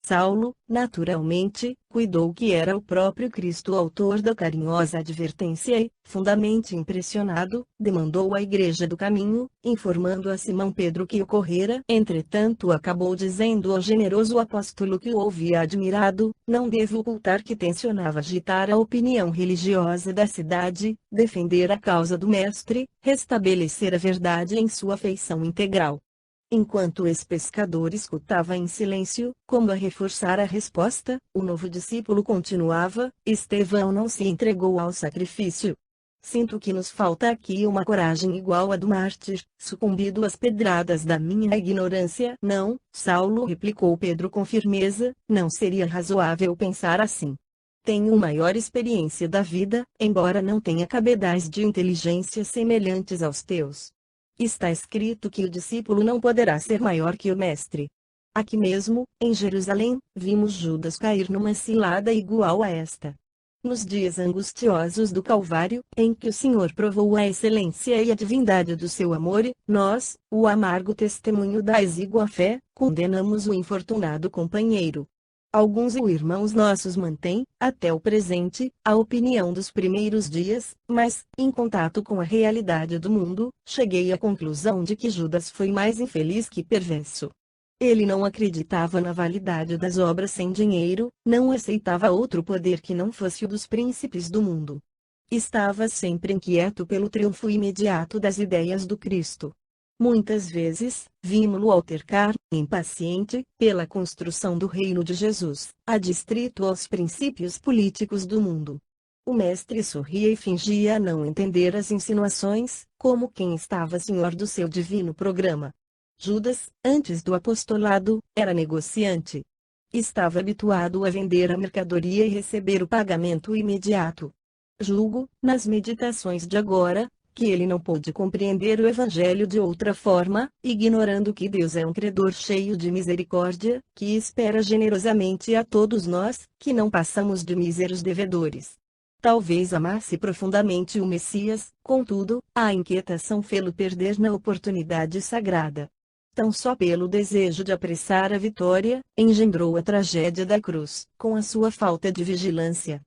Saulo, naturalmente, cuidou que era o próprio Cristo o autor da carinhosa advertência e, fundamente impressionado, demandou à Igreja do caminho, informando a Simão Pedro que ocorrera. Entretanto, acabou dizendo ao generoso apóstolo que o ouvia admirado: não devo ocultar que tencionava agitar a opinião religiosa da cidade, defender a causa do Mestre, restabelecer a verdade em sua feição integral. Enquanto esse pescador escutava em silêncio, como a reforçar a resposta, o novo discípulo continuava: Estevão não se entregou ao sacrifício. Sinto que nos falta aqui uma coragem igual à do mártir, sucumbido às pedradas da minha ignorância. Não, Saulo, replicou Pedro com firmeza, não seria razoável pensar assim. Tenho maior experiência da vida, embora não tenha cabedais de inteligência semelhantes aos teus. Está escrito que o discípulo não poderá ser maior que o mestre. Aqui mesmo, em Jerusalém, vimos Judas cair numa cilada igual a esta. Nos dias angustiosos do Calvário, em que o Senhor provou a excelência e a divindade do seu amor, nós, o amargo testemunho da exígua fé, condenamos o infortunado companheiro. Alguns irmãos nossos mantêm, até o presente, a opinião dos primeiros dias, mas, em contato com a realidade do mundo, cheguei à conclusão de que Judas foi mais infeliz que perverso. Ele não acreditava na validade das obras sem dinheiro, não aceitava outro poder que não fosse o dos príncipes do mundo. Estava sempre inquieto pelo triunfo imediato das ideias do Cristo. Muitas vezes, vimos-lo altercar, impaciente, pela construção do reino de Jesus, adstrito aos princípios políticos do mundo. O mestre sorria e fingia não entender as insinuações, como quem estava senhor do seu divino programa. Judas, antes do apostolado, era negociante. Estava habituado a vender a mercadoria e receber o pagamento imediato. Julgo, nas meditações de agora, que ele não pôde compreender o Evangelho de outra forma, ignorando que Deus é um credor cheio de misericórdia, que espera generosamente a todos nós, que não passamos de míseros devedores. Talvez amasse profundamente o Messias, contudo, a inquietação fê-lo perder na oportunidade sagrada. Tão só pelo desejo de apressar a vitória, engendrou a tragédia da cruz, com a sua falta de vigilância.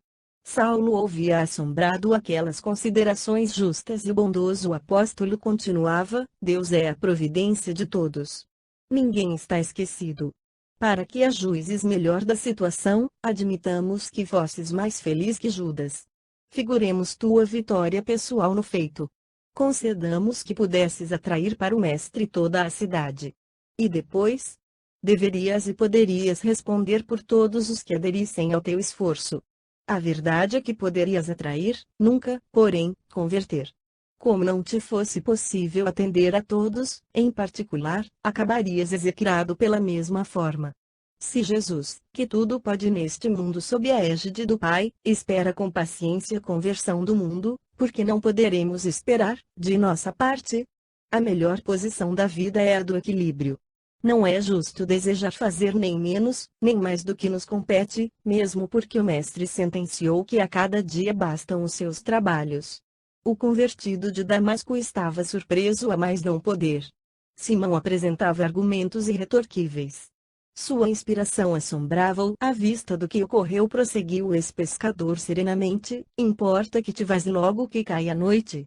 Saulo ouvia assombrado aquelas considerações justas e o bondoso apóstolo continuava: Deus é a providência de todos. Ninguém está esquecido. Para que a juízes melhor da situação, admitamos que fosses mais feliz que Judas. Figuremos tua vitória pessoal no feito. Concedamos que pudesses atrair para o mestre toda a cidade. E depois? Deverias e poderias responder por todos os que aderissem ao teu esforço. A verdade é que poderias atrair, nunca, porém, converter. Como não te fosse possível atender a todos, em particular, acabarias execrado pela mesma forma. Se Jesus, que tudo pode neste mundo sob a égide do Pai, espera com paciência a conversão do mundo, por que não poderemos esperar, de nossa parte? A melhor posição da vida é a do equilíbrio. Não é justo desejar fazer nem menos, nem mais do que nos compete, mesmo porque o Mestre sentenciou que a cada dia bastam os seus trabalhos. O convertido de Damasco estava surpreso a mais não poder. Simão apresentava argumentos irretorquíveis. Sua inspiração assombrava-o. À vista do que ocorreu, prosseguiu o ex-pescador serenamente: importa que te vás logo que caia a noite.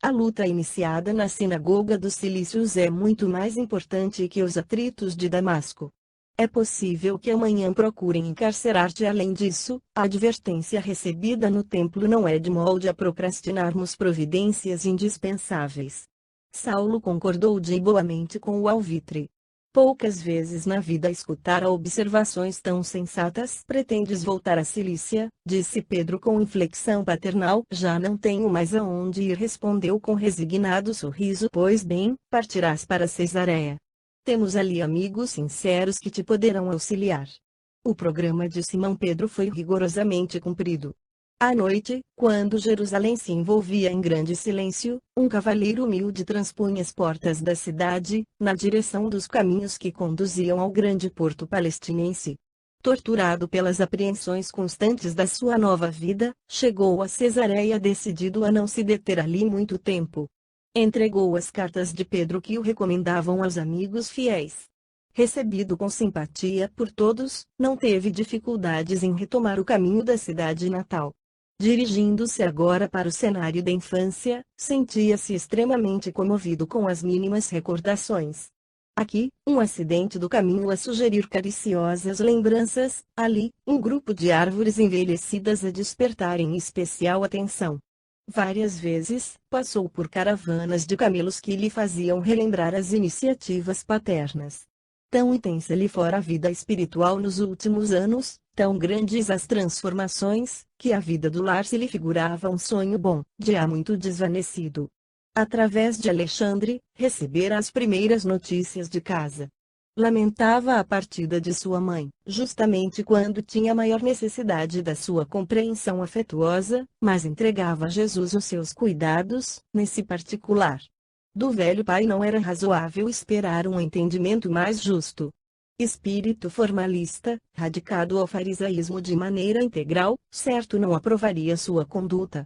A luta iniciada na sinagoga dos Cilícios é muito mais importante que os atritos de Damasco. É possível que amanhã procurem encarcerar-te. Além disso, a advertência recebida no templo não é de molde a procrastinarmos providências indispensáveis. Saulo concordou de boamente com o alvitre. Poucas vezes na vida escutara observações tão sensatas. Pretendes voltar à Cilícia? Disse Pedro com inflexão paternal. Já não tenho mais aonde ir, respondeu com resignado sorriso. Pois bem, partirás para Cesareia. Temos ali amigos sinceros que te poderão auxiliar. O programa de Simão Pedro foi rigorosamente cumprido. À noite, quando Jerusalém se envolvia em grande silêncio, um cavaleiro humilde transpunha as portas da cidade, na direção dos caminhos que conduziam ao grande porto palestinense. Torturado pelas apreensões constantes da sua nova vida, chegou a Cesareia decidido a não se deter ali muito tempo. Entregou as cartas de Pedro que o recomendavam aos amigos fiéis. Recebido com simpatia por todos, não teve dificuldades em retomar o caminho da cidade natal. Dirigindo-se agora para o cenário da infância, sentia-se extremamente comovido com as mínimas recordações. Aqui, um acidente do caminho a sugerir cariciosas lembranças, ali, um grupo de árvores envelhecidas a despertarem especial atenção. Várias vezes, passou por caravanas de camelos que lhe faziam relembrar as iniciativas paternas. Tão intensa lhe fora a vida espiritual nos últimos anos, tão grandes as transformações, que a vida do lar se lhe figurava um sonho bom, de há muito desvanecido. Através de Alexandre, recebera as primeiras notícias de casa. Lamentava a partida de sua mãe, justamente quando tinha maior necessidade da sua compreensão afetuosa, mas entregava a Jesus os seus cuidados, nesse particular. Do velho pai não era razoável esperar um entendimento mais justo. Espírito formalista, radicado ao farisaísmo de maneira integral, certo não aprovaria sua conduta.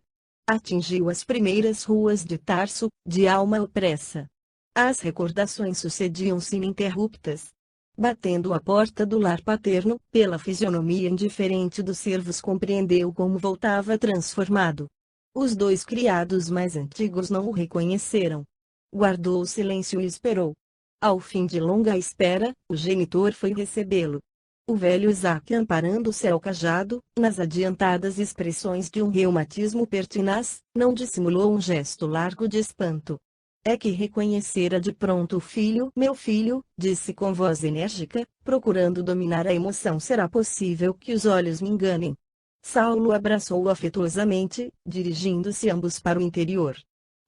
Atingiu as primeiras ruas de Tarso, de alma opressa. As recordações sucediam-se ininterruptas. Batendo à porta do lar paterno, pela fisionomia indiferente dos servos compreendeu como voltava transformado. Os 2 criados mais antigos não o reconheceram. Guardou o silêncio e esperou. Ao fim de longa espera, o genitor foi recebê-lo. O velho Isaque, amparando-se ao cajado, nas adiantadas expressões de um reumatismo pertinaz, não dissimulou um gesto largo de espanto. É que reconhecera de pronto o filho. Meu filho, disse com voz enérgica, procurando dominar a emoção. Será possível que os olhos me enganem? Saulo abraçou-o afetuosamente, dirigindo-se ambos para o interior.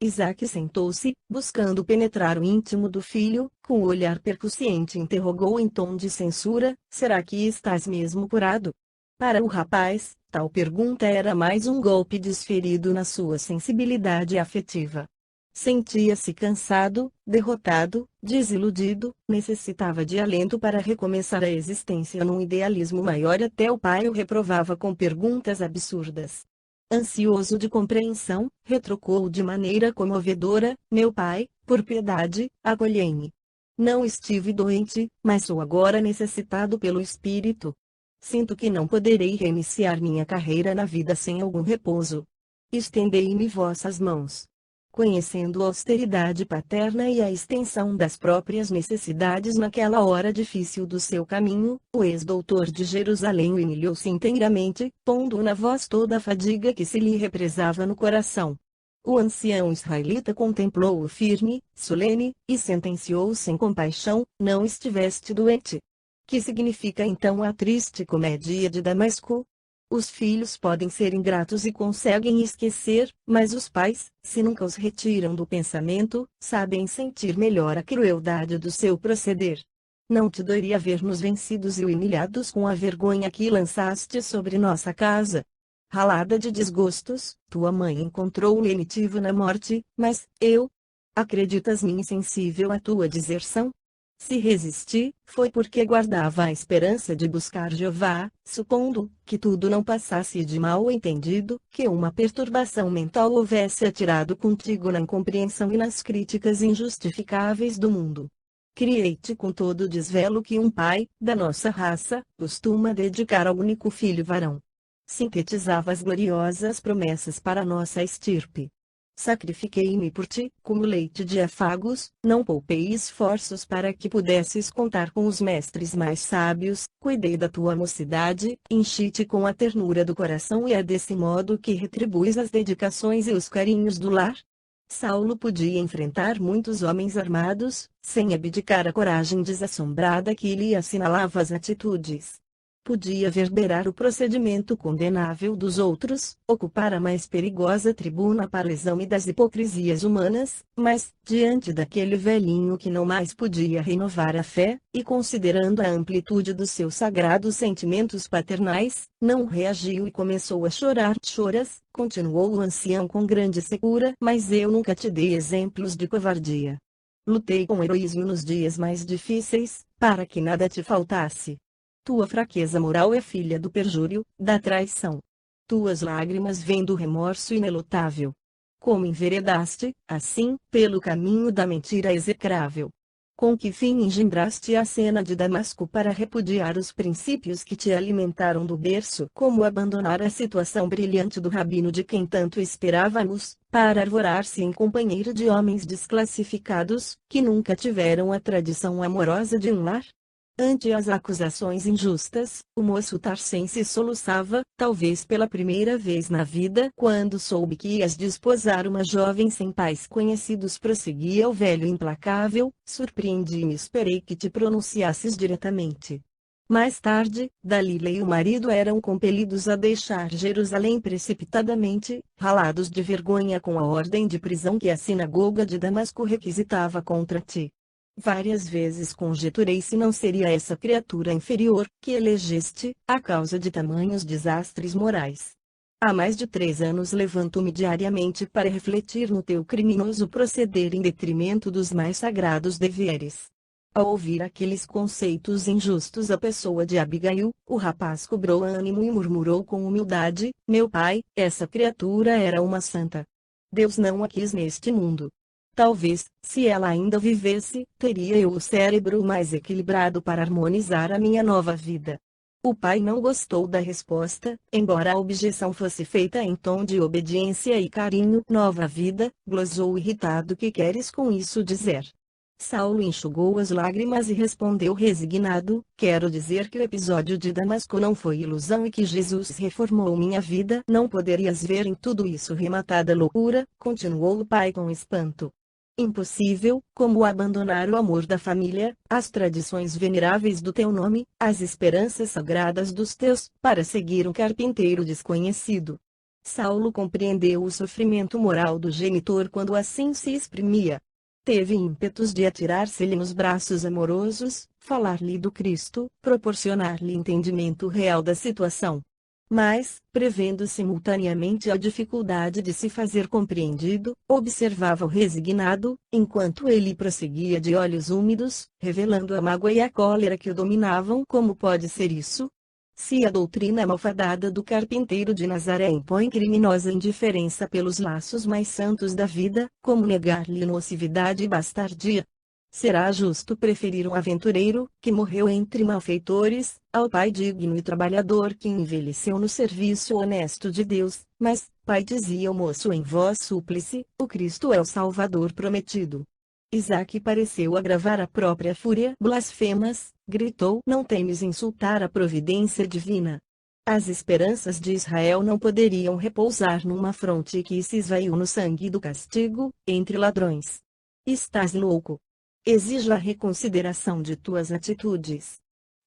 Isaque sentou-se, buscando penetrar o íntimo do filho, com o olhar percussiente interrogou em tom de censura: será que estás mesmo curado? Para o rapaz, tal pergunta era mais um golpe desferido na sua sensibilidade afetiva. Sentia-se cansado, derrotado, desiludido, necessitava de alento para recomeçar a existência num idealismo maior. Até o pai o reprovava com perguntas absurdas. Ansioso de compreensão, retrucou de maneira comovedora: meu pai, por piedade, acolhei-me. Não estive doente, mas sou agora necessitado pelo Espírito. Sinto que não poderei reiniciar minha carreira na vida sem algum repouso. Estendei-me vossas mãos. Conhecendo a austeridade paterna e a extensão das próprias necessidades naquela hora difícil do seu caminho, o ex-doutor de Jerusalém humilhou-se inteiramente, pondo na voz toda a fadiga que se lhe represava no coração. O ancião israelita contemplou-o firme, solene, e sentenciou sem compaixão: não estiveste doente. Que significa então a triste comédia de Damasco? Os filhos podem ser ingratos e conseguem esquecer, mas os pais, se nunca os retiram do pensamento, sabem sentir melhor a crueldade do seu proceder. Não te doeria ver-nos vencidos e humilhados com a vergonha que lançaste sobre nossa casa? Ralada de desgostos, tua mãe encontrou o lenitivo na morte, mas eu? Acreditas-me insensível à tua deserção? Se resisti, foi porque guardava a esperança de buscar Jeová, supondo que tudo não passasse de mal entendido, que uma perturbação mental houvesse atirado contigo na incompreensão e nas críticas injustificáveis do mundo. Criei-te com todo o desvelo que um pai, da nossa raça, costuma dedicar ao único filho varão. Sintetizava as gloriosas promessas para nossa estirpe. Sacrifiquei-me por ti, como leite de afagos, não poupei esforços para que pudesses contar com os mestres mais sábios, cuidei da tua mocidade, enchi-te com a ternura do coração e é desse modo que retribuis as dedicações e os carinhos do lar? Saulo podia enfrentar muitos homens armados, sem abdicar a coragem desassombrada que lhe assinalava as atitudes. Podia verberar o procedimento condenável dos outros, ocupar a mais perigosa tribuna para o exame das hipocrisias humanas, mas, diante daquele velhinho que não mais podia renovar a fé, e considerando a amplitude dos seus sagrados sentimentos paternais, não reagiu e começou a chorar. Choras, continuou o ancião com grande secura, mas eu nunca te dei exemplos de covardia. Lutei com heroísmo nos dias mais difíceis, para que nada te faltasse. Tua fraqueza moral é filha do perjúrio, da traição. Tuas lágrimas vêm do remorso inelutável. Como enveredaste, assim, pelo caminho da mentira execrável. Com que fim engendraste a cena de Damasco para repudiar os princípios que te alimentaram do berço? Como abandonar a situação brilhante do rabino de quem tanto esperávamos, para arvorar-se em companheiro de homens desclassificados, que nunca tiveram a tradição amorosa de um lar? Ante as acusações injustas, o moço tarsense soluçava, talvez pela primeira vez na vida. Quando soube que ias desposar uma jovem sem pais conhecidos, prosseguia o velho implacável, surpreendi-me e esperei que te pronunciasses diretamente. Mais tarde, Dalila e o marido eram compelidos a deixar Jerusalém precipitadamente, ralados de vergonha com a ordem de prisão que a sinagoga de Damasco requisitava contra ti. Várias vezes conjeturei se não seria essa criatura inferior, que elegeste, a causa de tamanhos desastres morais. Há mais de 3 anos levanto-me diariamente para refletir no teu criminoso proceder em detrimento dos mais sagrados deveres. Ao ouvir aqueles conceitos injustos a pessoa de Abigail, o rapaz cobrou ânimo e murmurou com humildade: meu pai, essa criatura era uma santa. Deus não a quis neste mundo. Talvez, se ela ainda vivesse, teria eu o cérebro mais equilibrado para harmonizar a minha nova vida. O pai não gostou da resposta, embora a objeção fosse feita em tom de obediência e carinho. Nova vida, glosou irritado. Que queres com isso dizer? Saulo enxugou as lágrimas e respondeu resignado: quero dizer que o episódio de Damasco não foi ilusão e que Jesus reformou minha vida. Não poderias ver em tudo isso rematada loucura, continuou o pai com espanto. Impossível, como abandonar o amor da família, as tradições veneráveis do teu nome, as esperanças sagradas dos teus, para seguir um carpinteiro desconhecido. Saulo compreendeu o sofrimento moral do genitor quando assim se exprimia. Teve ímpetos de atirar-se-lhe nos braços amorosos, falar-lhe do Cristo, proporcionar-lhe entendimento real da situação. Mas, prevendo simultaneamente a dificuldade de se fazer compreendido, observava-o resignado, enquanto ele prosseguia de olhos úmidos, revelando a mágoa e a cólera que o dominavam. Como pode ser isso? Se a doutrina malfadada do carpinteiro de Nazaré impõe criminosa indiferença pelos laços mais santos da vida, como negar-lhe nocividade e bastardia? Será justo preferir um aventureiro, que morreu entre malfeitores, ao pai digno e trabalhador que envelheceu no serviço honesto de Deus. Mas, pai, dizia o moço em voz súplice, o Cristo é o Salvador prometido. Isaque pareceu agravar a própria fúria. Blasfemas, gritou, não temes insultar a providência divina. As esperanças de Israel não poderiam repousar numa fronte que se esvaiu no sangue do castigo, entre ladrões. Estás louco. Exijo a reconsideração de tuas atitudes.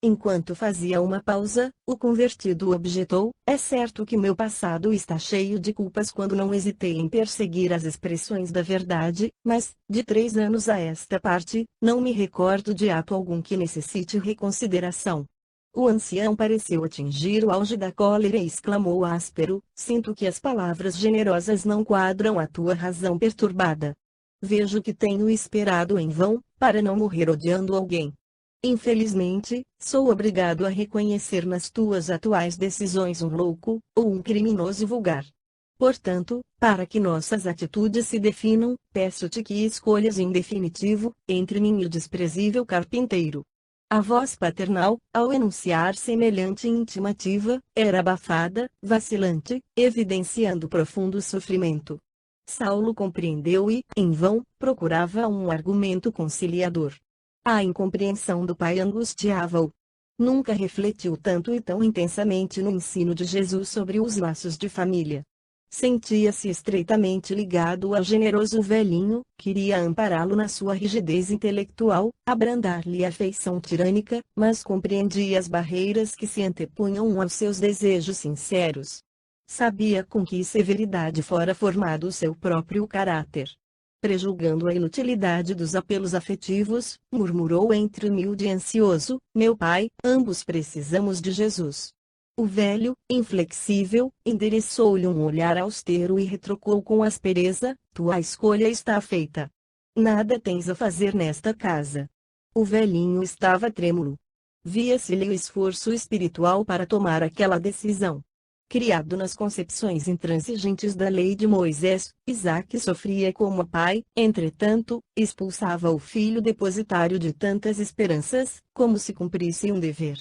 Enquanto fazia uma pausa, o convertido objetou: é certo que meu passado está cheio de culpas quando não hesitei em perseguir as expressões da verdade, mas, de 3 anos a esta parte, não me recordo de ato algum que necessite reconsideração. O ancião pareceu atingir o auge da cólera e exclamou áspero: sinto que as palavras generosas não quadram a tua razão perturbada. Vejo que tenho esperado em vão, para não morrer odiando alguém. Infelizmente, sou obrigado a reconhecer nas tuas atuais decisões um louco, ou um criminoso vulgar. Portanto, para que nossas atitudes se definam, peço-te que escolhas em definitivo, entre mim e o desprezível carpinteiro. A voz paternal, ao enunciar semelhante intimativa, era abafada, vacilante, evidenciando profundo sofrimento. Saulo compreendeu e, em vão, procurava um argumento conciliador. A incompreensão do pai angustiava-o. Nunca refletiu tanto e tão intensamente no ensino de Jesus sobre os laços de família. Sentia-se estreitamente ligado ao generoso velhinho, queria ampará-lo na sua rigidez intelectual, abrandar-lhe a feição tirânica, mas compreendia as barreiras que se antepunham aos seus desejos sinceros. Sabia com que severidade fora formado o seu próprio caráter. Prejulgando a inutilidade dos apelos afetivos, murmurou entre humilde e ansioso: meu pai, ambos precisamos de Jesus. O velho, inflexível, endereçou-lhe um olhar austero e retrucou com aspereza: tua escolha está feita. Nada tens a fazer nesta casa. O velhinho estava trêmulo. Via-se-lhe o esforço espiritual para tomar aquela decisão. Criado nas concepções intransigentes da lei de Moisés, Isaque sofria como pai, entretanto, expulsava o filho depositário de tantas esperanças, como se cumprisse um dever.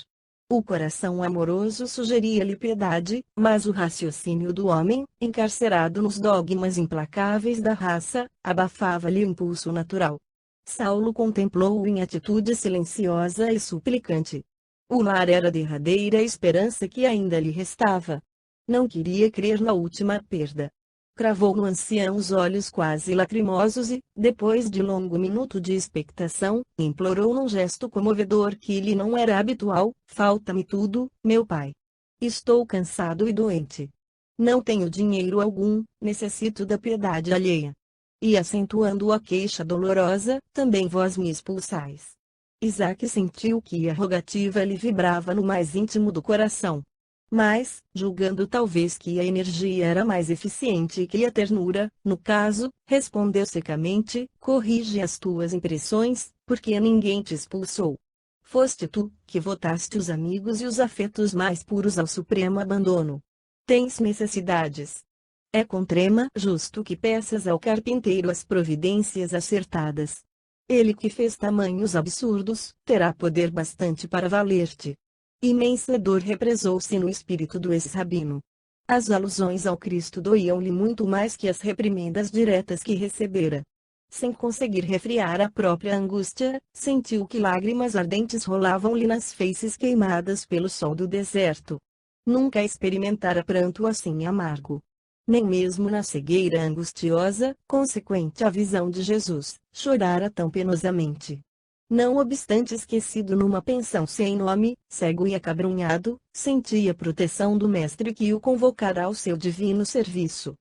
O coração amoroso sugeria-lhe piedade, mas o raciocínio do homem, encarcerado nos dogmas implacáveis da raça, abafava-lhe o impulso natural. Saulo contemplou-o em atitude silenciosa e suplicante. O lar era a derradeira esperança que ainda lhe restava. Não queria crer na última perda. Cravou no ancião os olhos quase lacrimosos e, depois de longo minuto de expectação, implorou num gesto comovedor que lhe não era habitual: falta-me tudo, meu pai. Estou cansado e doente. Não tenho dinheiro algum, necessito da piedade alheia. E acentuando a queixa dolorosa, também vós me expulsais. Isaque sentiu que a rogativa lhe vibrava no mais íntimo do coração. Mas, julgando talvez que a energia era mais eficiente que a ternura, no caso, respondeu secamente: corrige as tuas impressões, porque ninguém te expulsou. Foste tu, que votaste os amigos e os afetos mais puros ao supremo abandono. Tens necessidades. É com trema justo que peças ao carpinteiro as providências acertadas. Ele que fez tamanhos absurdos, terá poder bastante para valer-te. Imensa dor represou-se no espírito do ex-rabino. As alusões ao Cristo doíam-lhe muito mais que as reprimendas diretas que recebera. Sem conseguir refrear a própria angústia, sentiu que lágrimas ardentes rolavam-lhe nas faces queimadas pelo sol do deserto. Nunca experimentara pranto assim amargo. Nem mesmo na cegueira angustiosa, consequente à visão de Jesus, chorara tão penosamente. Não obstante esquecido numa pensão sem nome, cego e acabrunhado, sentia a proteção do Mestre que o convocara ao seu divino serviço.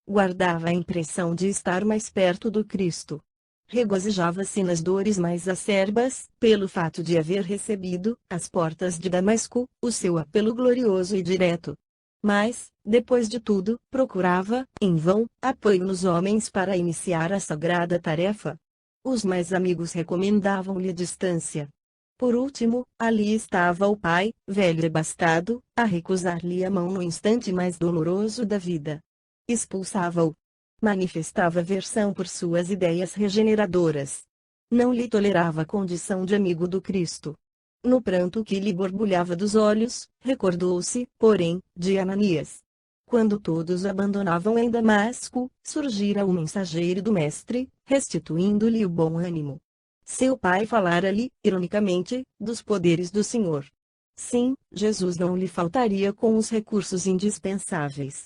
Guardava a impressão de estar mais perto do Cristo. Regozijava-se nas dores mais acerbas, pelo fato de haver recebido, às portas de Damasco, o seu apelo glorioso e direto. Mas, depois de tudo, procurava, em vão, apoio nos homens para iniciar a sagrada tarefa. Os mais amigos recomendavam-lhe distância. Por último, ali estava o pai, velho e abastado, a recusar-lhe a mão no instante mais doloroso da vida. Expulsava-o. Manifestava aversão por suas ideias regeneradoras. Não lhe tolerava a condição de amigo do Cristo. No pranto que lhe borbulhava dos olhos, recordou-se, porém, de Ananias. Quando todos o abandonavam em Damasco, surgira o mensageiro do Mestre, restituindo-lhe o bom ânimo. Seu pai falara-lhe, ironicamente, dos poderes do Senhor. Sim, Jesus não lhe faltaria com os recursos indispensáveis.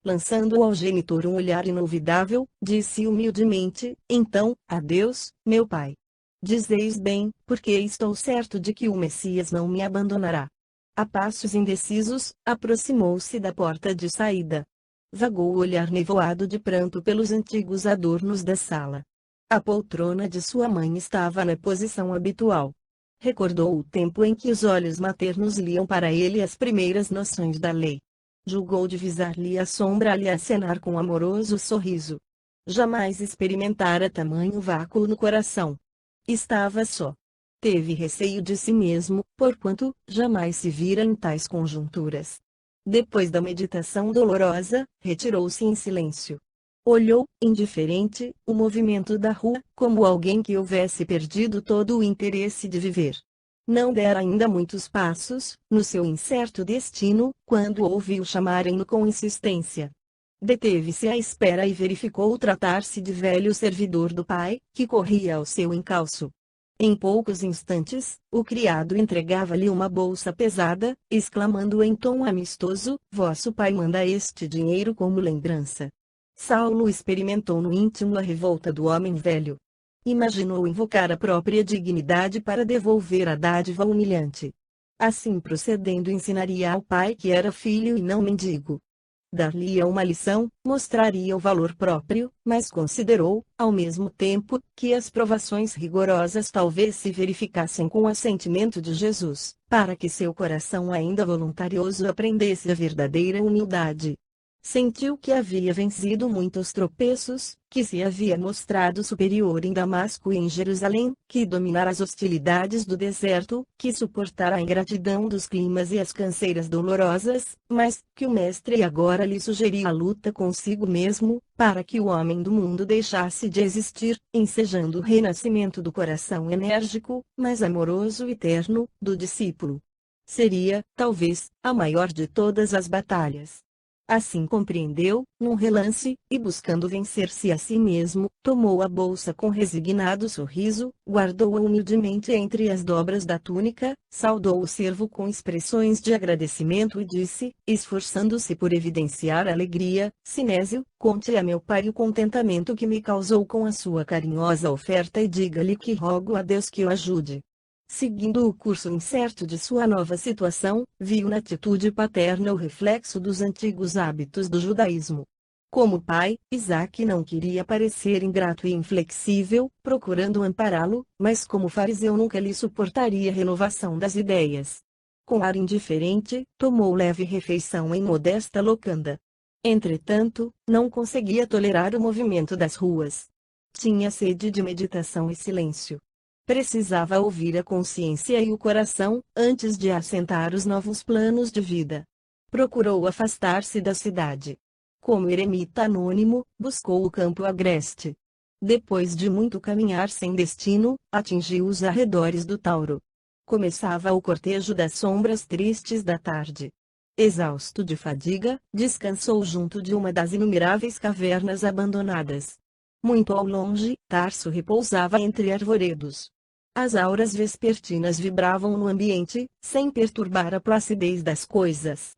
Lançando ao genitor um olhar inolvidável, disse humildemente: então, adeus, meu pai. Dizeis bem, porque estou certo de que o Messias não me abandonará. A passos indecisos, aproximou-se da porta de saída. Vagou o olhar nevoado de pranto pelos antigos adornos da sala. A poltrona de sua mãe estava na posição habitual. Recordou o tempo em que os olhos maternos liam para ele as primeiras noções da lei. Julgou divisar-lhe a sombra a lhe acenar com amoroso sorriso. Jamais experimentara tamanho vácuo no coração. Estava só. Teve receio de si mesmo, porquanto jamais se vira em tais conjunturas. Depois da meditação dolorosa, retirou-se em silêncio. Olhou, indiferente, o movimento da rua, como alguém que houvesse perdido todo o interesse de viver. Não dera ainda muitos passos, no seu incerto destino, quando ouviu chamarem-no com insistência. Deteve-se à espera e verificou tratar-se de velho servidor do pai, que corria ao seu encalço. Em poucos instantes, o criado entregava-lhe uma bolsa pesada, exclamando em tom amistoso: vosso pai manda este dinheiro como lembrança. Saulo experimentou no íntimo a revolta do homem velho. Imaginou invocar a própria dignidade para devolver a dádiva humilhante. Assim procedendo ensinaria ao pai que era filho e não mendigo. Dar-lhe-ia uma lição, mostraria o valor próprio, mas considerou, ao mesmo tempo, que as provações rigorosas talvez se verificassem com o assentimento de Jesus, para que seu coração ainda voluntarioso aprendesse a verdadeira humildade. Sentiu que havia vencido muitos tropeços, que se havia mostrado superior em Damasco e em Jerusalém, que dominara as hostilidades do deserto, que suportara a ingratidão dos climas e as canseiras dolorosas, mas que o Mestre agora lhe sugeria a luta consigo mesmo, para que o homem do mundo deixasse de existir, ensejando o renascimento do coração enérgico, mas amoroso e terno, do discípulo. Seria, talvez, a maior de todas as batalhas. Assim compreendeu, num relance, e buscando vencer-se a si mesmo, tomou a bolsa com resignado sorriso, guardou-a humildemente entre as dobras da túnica, saudou o servo com expressões de agradecimento e disse, esforçando-se por evidenciar alegria: Sinésio, conte a meu pai o contentamento que me causou com a sua carinhosa oferta e diga-lhe que rogo a Deus que o ajude. Seguindo o curso incerto de sua nova situação, viu na atitude paterna o reflexo dos antigos hábitos do judaísmo. Como pai, Isaque não queria parecer ingrato e inflexível, procurando ampará-lo, mas como fariseu nunca lhe suportaria a renovação das ideias. Com ar indiferente, tomou leve refeição em modesta locanda. Entretanto, não conseguia tolerar o movimento das ruas. Tinha sede de meditação e silêncio. Precisava ouvir a consciência e o coração, antes de assentar os novos planos de vida. Procurou afastar-se da cidade. Como eremita anônimo, buscou o campo agreste. Depois de muito caminhar sem destino, atingiu os arredores do Tauro. Começava o cortejo das sombras tristes da tarde. Exausto de fadiga, descansou junto de uma das inumeráveis cavernas abandonadas. Muito ao longe, Tarso repousava entre arvoredos. As auras vespertinas vibravam no ambiente, sem perturbar a placidez das coisas.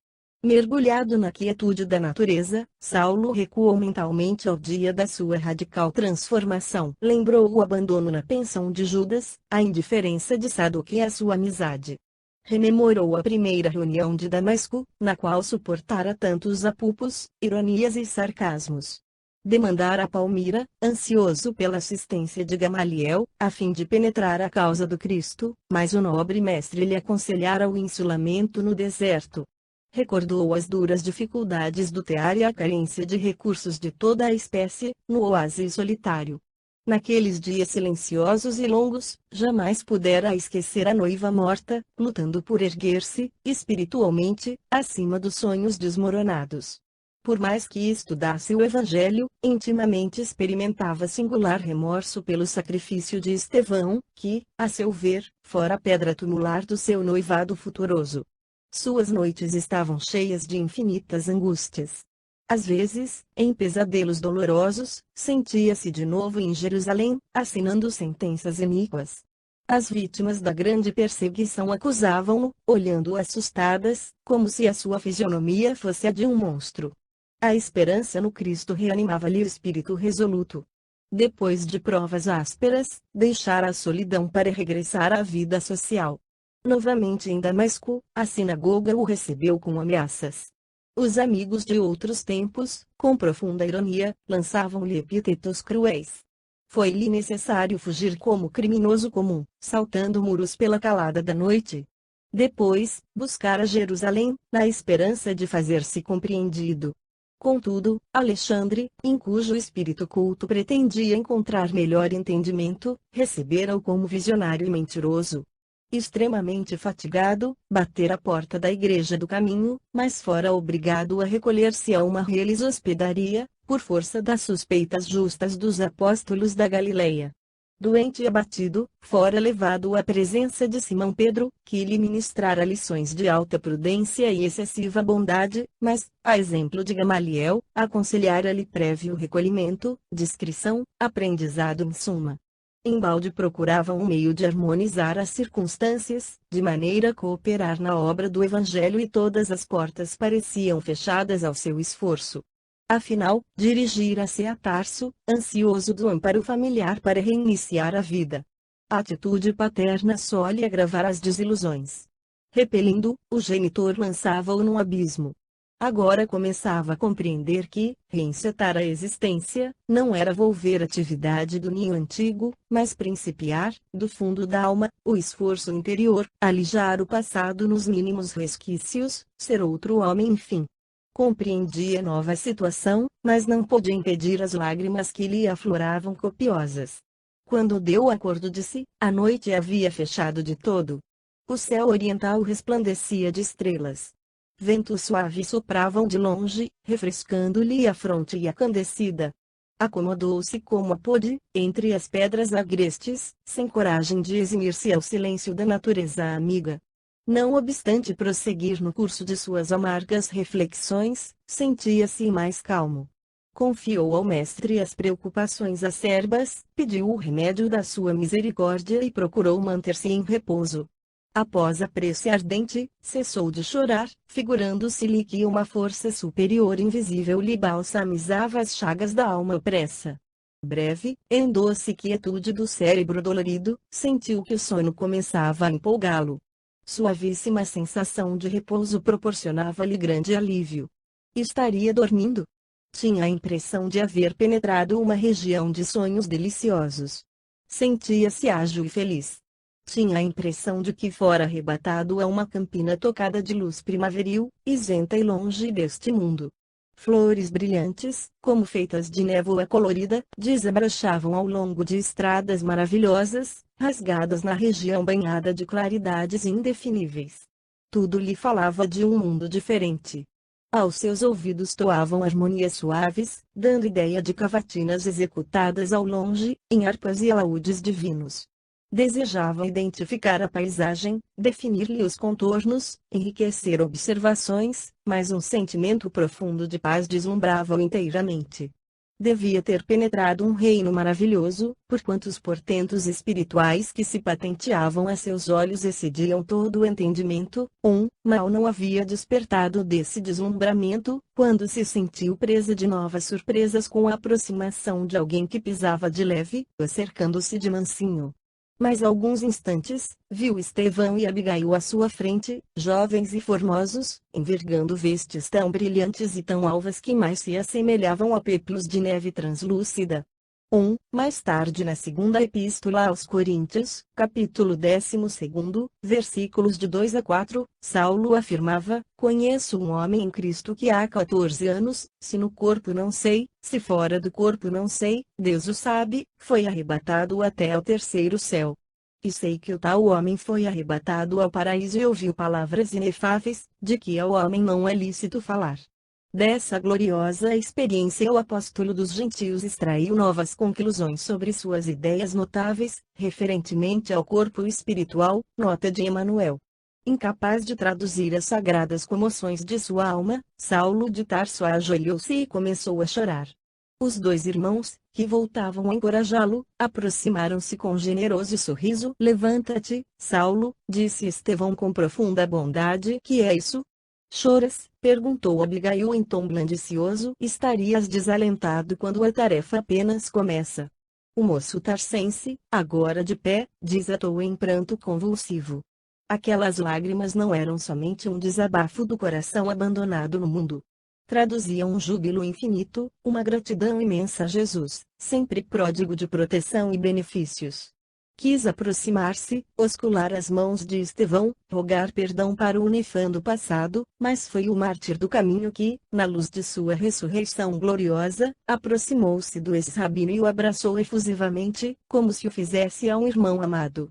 Mergulhado na quietude da natureza, Saulo recuou mentalmente ao dia da sua radical transformação. Lembrou o abandono na pensão de Judas, a indiferença de Sadoc e a sua amizade. Rememorou a primeira reunião de Damasco, na qual suportara tantos apupos, ironias e sarcasmos. Demandara a Palmira, ansioso pela assistência de Gamaliel, a fim de penetrar a causa do Cristo, mas o nobre mestre lhe aconselhara o insulamento no deserto. Recordou as duras dificuldades do tear e a carência de recursos de toda a espécie, no oásis solitário. Naqueles dias silenciosos e longos, jamais pudera esquecer a noiva morta, lutando por erguer-se, espiritualmente, acima dos sonhos desmoronados. Por mais que estudasse o Evangelho, intimamente experimentava singular remorso pelo sacrifício de Estevão, que, a seu ver, fora a pedra tumular do seu noivado futuroso. Suas noites estavam cheias de infinitas angústias. Às vezes, em pesadelos dolorosos, sentia-se de novo em Jerusalém, assinando sentenças iníquas. As vítimas da grande perseguição acusavam-no, olhando assustadas, como se a sua fisionomia fosse a de um monstro. A esperança no Cristo reanimava-lhe o espírito resoluto. Depois de provas ásperas, deixara a solidão para regressar à vida social. Novamente em Damasco, a sinagoga o recebeu com ameaças. Os amigos de outros tempos, com profunda ironia, lançavam-lhe epítetos cruéis. Foi-lhe necessário fugir como criminoso comum, saltando muros pela calada da noite. Depois, buscara Jerusalém, na esperança de fazer-se compreendido. Contudo, Alexandre, em cujo espírito culto pretendia encontrar melhor entendimento, recebera-o como visionário e mentiroso. Extremamente fatigado, batera a porta da igreja do caminho, mas fora obrigado a recolher-se a uma reles hospedaria, por força das suspeitas justas dos apóstolos da Galileia. Doente e abatido, fora levado à presença de Simão Pedro, que lhe ministrara lições de alta prudência e excessiva bondade, mas, a exemplo de Gamaliel, aconselhara-lhe prévio recolhimento, discrição, aprendizado em suma. Embalde procurava um meio de harmonizar as circunstâncias, de maneira a cooperar na obra do Evangelho, e todas as portas pareciam fechadas ao seu esforço. Afinal, dirigira-se a Tarso, ansioso do amparo familiar para reiniciar a vida. A atitude paterna só lhe agravara as desilusões. Repelindo, o genitor lançava-o num abismo. Agora começava a compreender que, reencetar a existência, não era volver à atividade do ninho antigo, mas principiar, do fundo da alma, o esforço interior, alijar o passado nos mínimos resquícios, ser outro homem enfim. Compreendia a nova situação, mas não podia impedir as lágrimas que lhe afloravam copiosas. Quando deu o acordo de si, a noite havia fechado de todo. O céu oriental resplandecia de estrelas. Ventos suaves sopravam de longe, refrescando-lhe a fronte acandecida. Acomodou-se como pôde, entre as pedras agrestes, sem coragem de eximir-se ao silêncio da natureza amiga. Não obstante prosseguir no curso de suas amargas reflexões, sentia-se mais calmo. Confiou ao mestre as preocupações acerbas, pediu o remédio da sua misericórdia e procurou manter-se em repouso. Após a prece ardente, cessou de chorar, figurando-se-lhe que uma força superior invisível lhe balsamizava as chagas da alma opressa. Breve, em doce quietude do cérebro dolorido, sentiu que o sono começava a empolgá-lo. Suavíssima sensação de repouso proporcionava-lhe grande alívio. Estaria dormindo? Tinha a impressão de haver penetrado uma região de sonhos deliciosos. Sentia-se ágil e feliz. Tinha a impressão de que fora arrebatado a uma campina tocada de luz primaveril, isenta e longe deste mundo. Flores brilhantes, como feitas de névoa colorida, desabrochavam ao longo de estradas maravilhosas, rasgadas na região banhada de claridades indefiníveis. Tudo lhe falava de um mundo diferente. Aos seus ouvidos soavam harmonias suaves, dando ideia de cavatinas executadas ao longe, em harpas e alaúdes divinos. Desejava identificar a paisagem, definir-lhe os contornos, enriquecer observações, mas um sentimento profundo de paz deslumbrava-o inteiramente. Devia ter penetrado um reino maravilhoso, porquanto os portentos espirituais que se patenteavam a seus olhos excediam todo o entendimento. Mal não havia despertado desse deslumbramento, quando se sentiu presa de novas surpresas com a aproximação de alguém que pisava de leve, acercando-se de mansinho. Mas alguns instantes, viu Estevão e Abigail à sua frente, jovens e formosos, envergando vestes tão brilhantes e tão alvas que mais se assemelhavam a péplos de neve translúcida. Mais tarde na segunda epístola aos Coríntios, capítulo 12, versículos de 2 a 4, Saulo afirmava: "Conheço um homem em Cristo que há 14 anos, se no corpo não sei, se fora do corpo não sei, Deus o sabe, foi arrebatado até ao terceiro céu. E sei que o tal homem foi arrebatado ao paraíso e ouviu palavras inefáveis, de que ao homem não é lícito falar." Dessa gloriosa experiência o apóstolo dos gentios extraiu novas conclusões sobre suas ideias notáveis, referentemente ao corpo espiritual, nota de Emanuel. Incapaz de traduzir as sagradas comoções de sua alma, Saulo de Tarso ajoelhou-se e começou a chorar. Os dois irmãos, que voltavam a encorajá-lo, aproximaram-se com generoso sorriso. "Levanta-te, Saulo", disse Estevão com profunda bondade. "Que é isso? Choras?", perguntou Abigail em tom blandicioso. "Estarias desalentado quando a tarefa apenas começa." O moço tarsense, agora de pé, desatou em pranto convulsivo. Aquelas lágrimas não eram somente um desabafo do coração abandonado no mundo. Traduziam um júbilo infinito, uma gratidão imensa a Jesus, sempre pródigo de proteção e benefícios. Quis aproximar-se, oscular as mãos de Estevão, rogar perdão para o nefando passado, mas foi o mártir do caminho que, na luz de sua ressurreição gloriosa, aproximou-se do ex-rabino e o abraçou efusivamente, como se o fizesse a um irmão amado.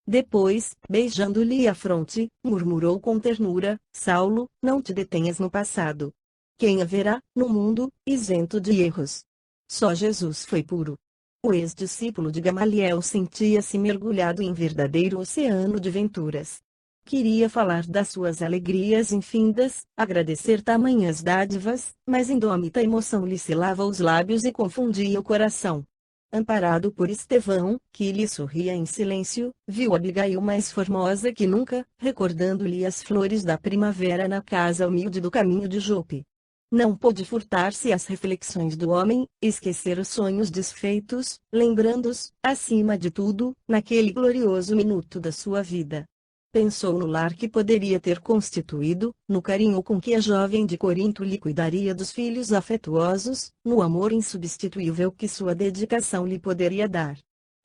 Depois, beijando-lhe a fronte, murmurou com ternura: "Saulo, não te detenhas no passado. Quem haverá, no mundo, isento de erros? Só Jesus foi puro." O ex-discípulo de Gamaliel sentia-se mergulhado em verdadeiro oceano de venturas. Queria falar das suas alegrias infindas, agradecer tamanhas dádivas, mas indômita emoção lhe selava os lábios e confundia o coração. Amparado por Estevão, que lhe sorria em silêncio, viu Abigail mais formosa que nunca, recordando-lhe as flores da primavera na casa humilde do caminho de Jope. Não pôde furtar-se às reflexões do homem, esquecer os sonhos desfeitos, lembrando-os, acima de tudo, naquele glorioso minuto da sua vida. Pensou no lar que poderia ter constituído, no carinho com que a jovem de Corinto lhe cuidaria dos filhos afetuosos, no amor insubstituível que sua dedicação lhe poderia dar.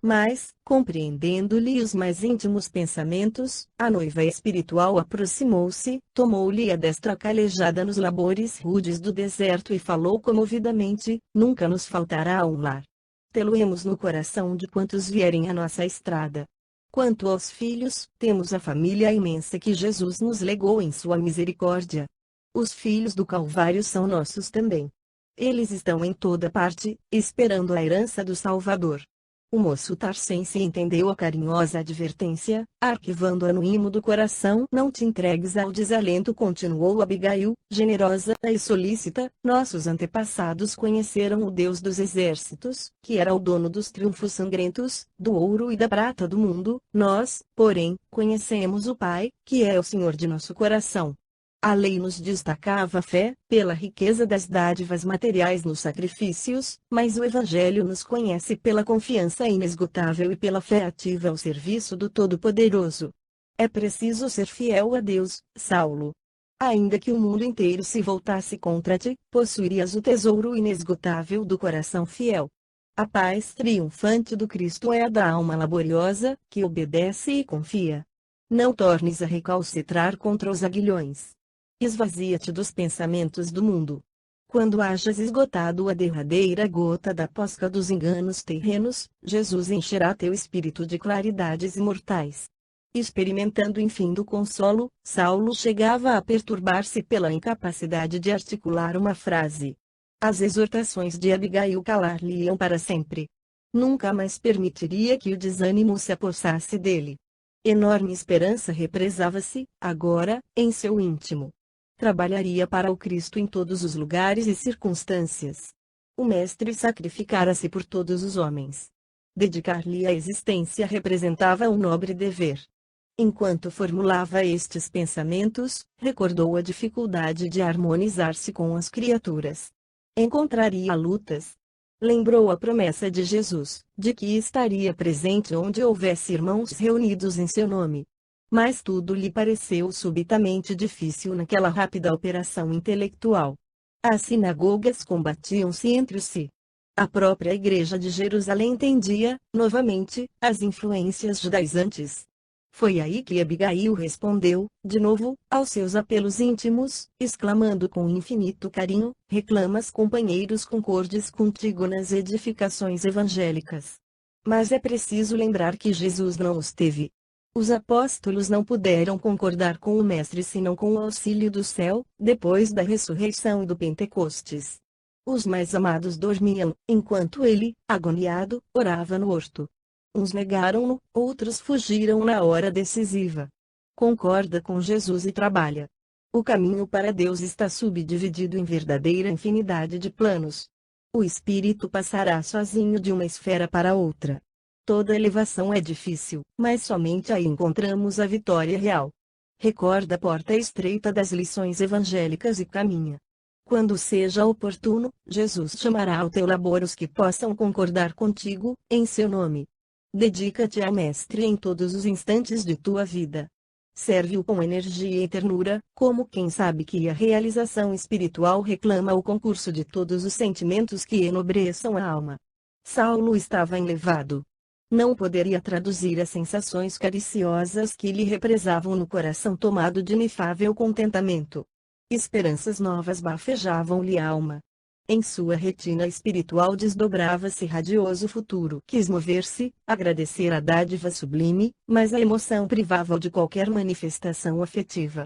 Mas, compreendendo-lhe os mais íntimos pensamentos, a noiva espiritual aproximou-se, tomou-lhe a destra calejada nos labores rudes do deserto e falou comovidamente: Nunca nos faltará um lar. Tê-lo-emos no coração de quantos vierem à nossa estrada. Quanto aos filhos, temos a família imensa que Jesus nos legou em sua misericórdia. Os filhos do Calvário são nossos também. Eles estão em toda parte, esperando a herança do Salvador. O moço tarcense entendeu a carinhosa advertência, arquivando-a no imo do coração. Não te entregues ao desalento, continuou Abigail, generosa e solícita. Nossos antepassados conheceram o Deus dos exércitos, que era o dono dos triunfos sangrentos, do ouro e da prata do mundo. Nós, porém, conhecemos o Pai, que é o Senhor de nosso coração. A lei nos destacava a fé, pela riqueza das dádivas materiais nos sacrifícios, mas o Evangelho nos conhece pela confiança inesgotável e pela fé ativa ao serviço do Todo-Poderoso. É preciso ser fiel a Deus, Saulo. Ainda que o mundo inteiro se voltasse contra ti, possuirias o tesouro inesgotável do coração fiel. A paz triunfante do Cristo é a da alma laboriosa, que obedece e confia. Não tornes a recalcitrar contra os aguilhões. Esvazia-te dos pensamentos do mundo. Quando hajas esgotado a derradeira gota da posca dos enganos terrenos, Jesus encherá teu espírito de claridades imortais. Experimentando enfim do consolo, Saulo chegava a perturbar-se pela incapacidade de articular uma frase. As exortações de Abigail calar-lhe-iam para sempre. Nunca mais permitiria que o desânimo se apossasse dele. Enorme esperança represava-se, agora, em seu íntimo. Trabalharia para o Cristo em todos os lugares e circunstâncias. O Mestre sacrificara-se por todos os homens. Dedicar-lhe a existência representava um nobre dever. Enquanto formulava estes pensamentos, recordou a dificuldade de harmonizar-se com as criaturas. Encontraria lutas. Lembrou a promessa de Jesus, de que estaria presente onde houvesse irmãos reunidos em seu nome. Mas tudo lhe pareceu subitamente difícil naquela rápida operação intelectual. As sinagogas combatiam-se entre si. A própria igreja de Jerusalém tendia, novamente, as influências judaizantes. Foi aí que Abigail respondeu, de novo, aos seus apelos íntimos, exclamando com infinito carinho: reclamas companheiros concordes contigo nas edificações evangélicas. Mas é preciso lembrar que Jesus não os teve. Os apóstolos não puderam concordar com o Mestre senão com o auxílio do céu, depois da ressurreição e do Pentecostes. Os mais amados dormiam, enquanto ele, agoniado, orava no horto. Uns negaram-no, outros fugiram na hora decisiva. Concorda com Jesus e trabalha. O caminho para Deus está subdividido em verdadeira infinidade de planos. O espírito passará sozinho de uma esfera para outra. Toda elevação é difícil, mas somente aí encontramos a vitória real. Recorda a porta estreita das lições evangélicas e caminha. Quando seja oportuno, Jesus chamará ao teu labor os que possam concordar contigo, em seu nome. Dedica-te ao Mestre em todos os instantes de tua vida. Serve-o com energia e ternura, como quem sabe que a realização espiritual reclama o concurso de todos os sentimentos que enobreçam a alma. Saulo estava enlevado. Não poderia traduzir as sensações cariciosas que lhe represavam no coração tomado de inefável contentamento. Esperanças novas bafejavam-lhe a alma. Em sua retina espiritual desdobrava-se radioso futuro. Quis mover-se, agradecer a dádiva sublime, mas a emoção privava-o de qualquer manifestação afetiva.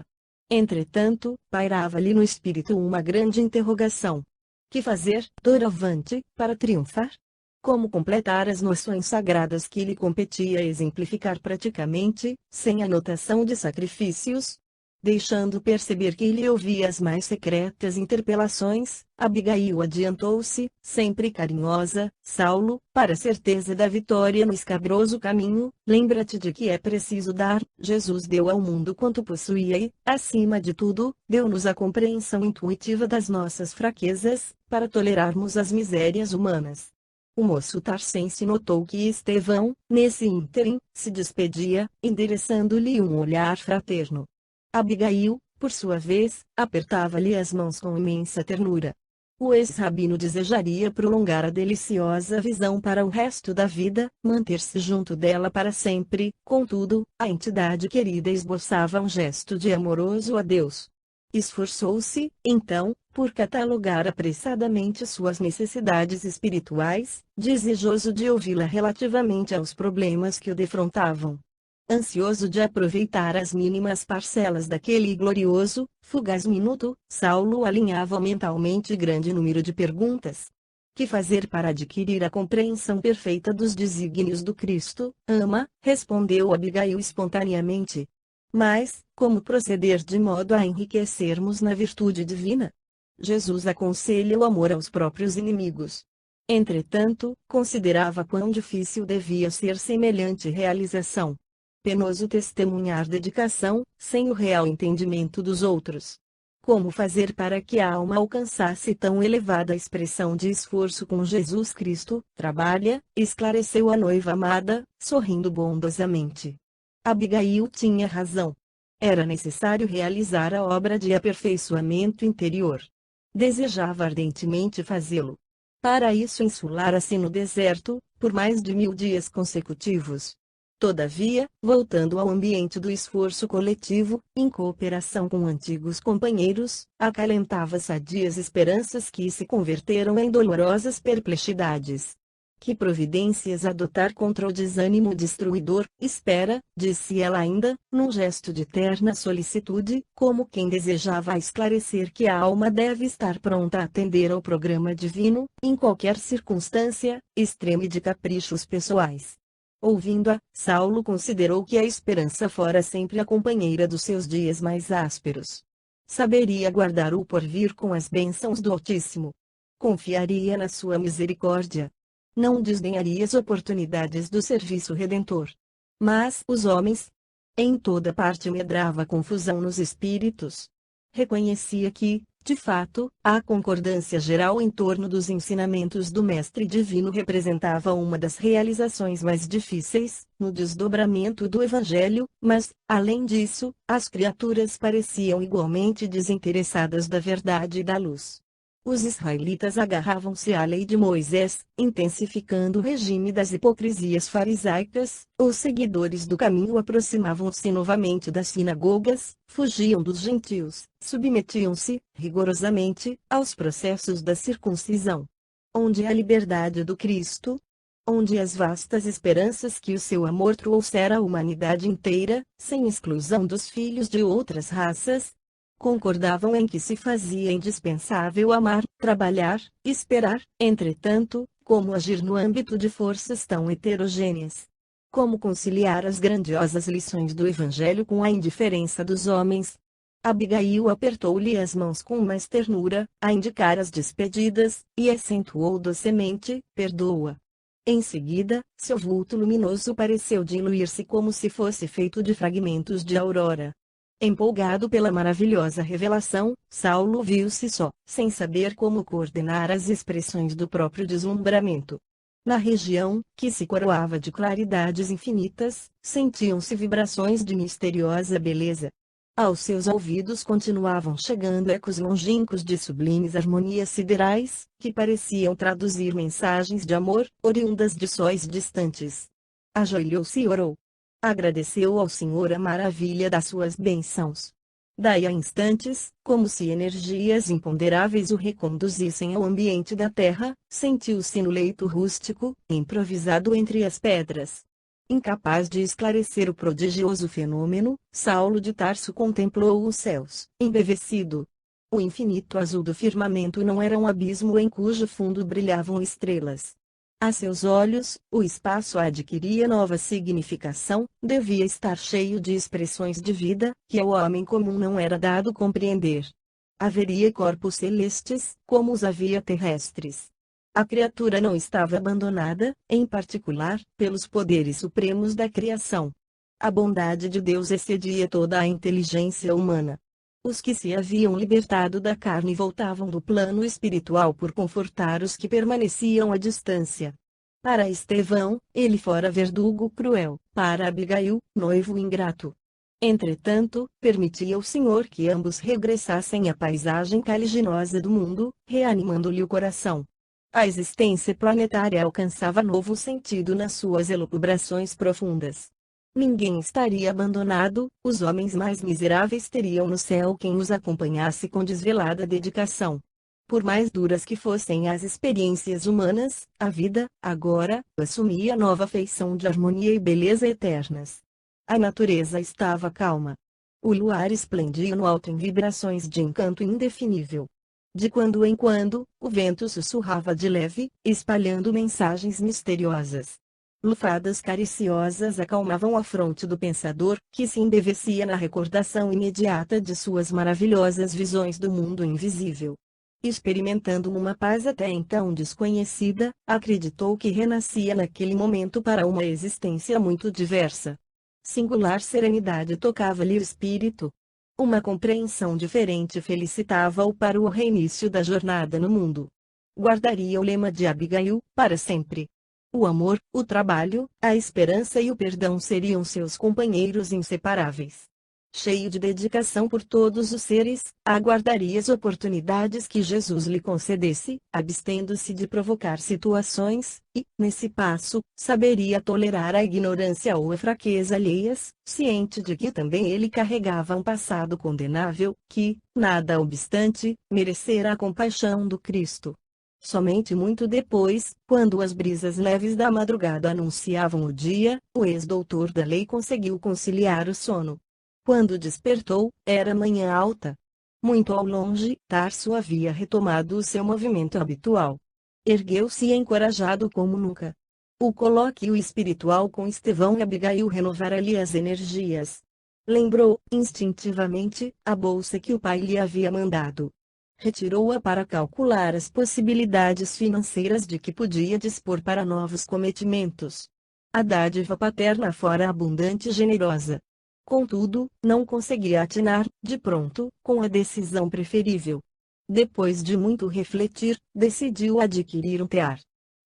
Entretanto, pairava-lhe no espírito uma grande interrogação. Que fazer, doravante, para triunfar? Como completar as noções sagradas que lhe competia exemplificar praticamente, sem anotação de sacrifícios? Deixando perceber que lhe ouvia as mais secretas interpelações, Abigail adiantou-se, sempre carinhosa: Saulo, para a certeza da vitória no escabroso caminho, lembra-te de que é preciso dar. Jesus deu ao mundo quanto possuía e, acima de tudo, deu-nos a compreensão intuitiva das nossas fraquezas, para tolerarmos as misérias humanas. O moço tarcense notou que Estevão, nesse ínterim, se despedia, endereçando-lhe um olhar fraterno. Abigail, por sua vez, apertava-lhe as mãos com imensa ternura. O ex-rabino desejaria prolongar a deliciosa visão para o resto da vida, manter-se junto dela para sempre, contudo, a entidade querida esboçava um gesto de amoroso adeus. Esforçou-se, então, por catalogar apressadamente suas necessidades espirituais, desejoso de ouvi-la relativamente aos problemas que o defrontavam. Ansioso de aproveitar as mínimas parcelas daquele glorioso, fugaz minuto, Saulo alinhava mentalmente grande número de perguntas. Que fazer para adquirir a compreensão perfeita dos desígnios do Cristo? Ama, respondeu Abigail espontaneamente. Mas, como proceder de modo a enriquecermos na virtude divina? Jesus aconselha o amor aos próprios inimigos. Entretanto, considerava quão difícil devia ser semelhante realização. Penoso testemunhar dedicação, sem o real entendimento dos outros. Como fazer para que a alma alcançasse tão elevada expressão de esforço com Jesus Cristo? Trabalha, esclareceu a noiva amada, sorrindo bondosamente. Abigail tinha razão. Era necessário realizar a obra de aperfeiçoamento interior. Desejava ardentemente fazê-lo. Para isso insulara-se no deserto, por mais de 1000 dias consecutivos. Todavia, voltando ao ambiente do esforço coletivo, em cooperação com antigos companheiros, acalentava sadias esperanças que se converteram em dolorosas perplexidades. Que providências adotar contra o desânimo destruidor? Espera, disse ela ainda, num gesto de terna solicitude, como quem desejava esclarecer que a alma deve estar pronta a atender ao programa divino, em qualquer circunstância, extreme de caprichos pessoais. Ouvindo-a, Saulo considerou que a esperança fora sempre a companheira dos seus dias mais ásperos. Saberia guardar o porvir com as bênçãos do Altíssimo. Confiaria na sua misericórdia. Não desdenharia as oportunidades do serviço redentor. Mas os homens? Em toda parte medrava confusão nos espíritos. Reconhecia que, de fato, a concordância geral em torno dos ensinamentos do Mestre Divino representava uma das realizações mais difíceis, no desdobramento do Evangelho, mas, além disso, as criaturas pareciam igualmente desinteressadas da verdade e da luz. Os israelitas agarravam-se à lei de Moisés, intensificando o regime das hipocrisias farisaicas, os seguidores do caminho aproximavam-se novamente das sinagogas, fugiam dos gentios, submetiam-se, rigorosamente, aos processos da circuncisão. Onde a liberdade do Cristo? Onde as vastas esperanças que o seu amor trouxera à humanidade inteira, sem exclusão dos filhos de outras raças? Concordavam em que se fazia indispensável amar, trabalhar, esperar, entretanto, como agir no âmbito de forças tão heterogêneas. Como conciliar as grandiosas lições do Evangelho com a indiferença dos homens. Abigail apertou-lhe as mãos com mais ternura, a indicar as despedidas, e acentuou docemente: perdoa. Em seguida, seu vulto luminoso pareceu diluir-se como se fosse feito de fragmentos de aurora. Empolgado pela maravilhosa revelação, Saulo viu-se só, sem saber como coordenar as expressões do próprio deslumbramento. Na região, que se coroava de claridades infinitas, sentiam-se vibrações de misteriosa beleza. Aos seus ouvidos continuavam chegando ecos longínquos de sublimes harmonias siderais, que pareciam traduzir mensagens de amor, oriundas de sóis distantes. Ajoelhou-se e orou. Agradeceu ao Senhor a maravilha das suas bênçãos. Daí a instantes, como se energias imponderáveis o reconduzissem ao ambiente da terra, sentiu-se no leito rústico, improvisado entre as pedras. Incapaz de esclarecer o prodigioso fenômeno, Saulo de Tarso contemplou os céus, embevecido. O infinito azul do firmamento não era um abismo em cujo fundo brilhavam estrelas. A seus olhos, o espaço adquiria nova significação, devia estar cheio de expressões de vida, que ao homem comum não era dado compreender. Haveria corpos celestes, como os havia terrestres. A criatura não estava abandonada, em particular, pelos poderes supremos da criação. A bondade de Deus excedia toda a inteligência humana. Os que se haviam libertado da carne voltavam do plano espiritual por confortar os que permaneciam à distância. Para Estevão, ele fora verdugo cruel; para Abigail, noivo ingrato. Entretanto, permitia o Senhor que ambos regressassem à paisagem caliginosa do mundo, reanimando-lhe o coração. A existência planetária alcançava novo sentido nas suas elucubrações profundas. Ninguém estaria abandonado, os homens mais miseráveis teriam no céu quem os acompanhasse com desvelada dedicação. Por mais duras que fossem as experiências humanas, a vida, agora, assumia nova feição de harmonia e beleza eternas. A natureza estava calma. O luar esplendia no alto em vibrações de encanto indefinível. De quando em quando, o vento sussurrava de leve, espalhando mensagens misteriosas. Lufadas cariciosas acalmavam a fronte do pensador, que se embevecia na recordação imediata de suas maravilhosas visões do mundo invisível. Experimentando uma paz até então desconhecida, acreditou que renascia naquele momento para uma existência muito diversa. Singular serenidade tocava-lhe o espírito. Uma compreensão diferente felicitava-o para o reinício da jornada no mundo. Guardaria o lema de Abigail, para sempre. O amor, o trabalho, a esperança e o perdão seriam seus companheiros inseparáveis. Cheio de dedicação por todos os seres, aguardaria as oportunidades que Jesus lhe concedesse, abstendo-se de provocar situações, e, nesse passo, saberia tolerar a ignorância ou a fraqueza alheias, ciente de que também ele carregava um passado condenável, que, nada obstante, merecera a compaixão do Cristo. Somente muito depois, quando as brisas leves da madrugada anunciavam o dia, o ex-doutor da lei conseguiu conciliar o sono. Quando despertou, era manhã alta. Muito ao longe, Tarso havia retomado o seu movimento habitual. Ergueu-se encorajado como nunca. O colóquio espiritual com Estevão e Abigail renovara-lhe as energias. Lembrou, instintivamente, a bolsa que o pai lhe havia mandado. Retirou-a para calcular as possibilidades financeiras de que podia dispor para novos cometimentos. A dádiva paterna fora abundante e generosa. Contudo, não conseguia atinar, de pronto, com a decisão preferível. Depois de muito refletir, decidiu adquirir um tear.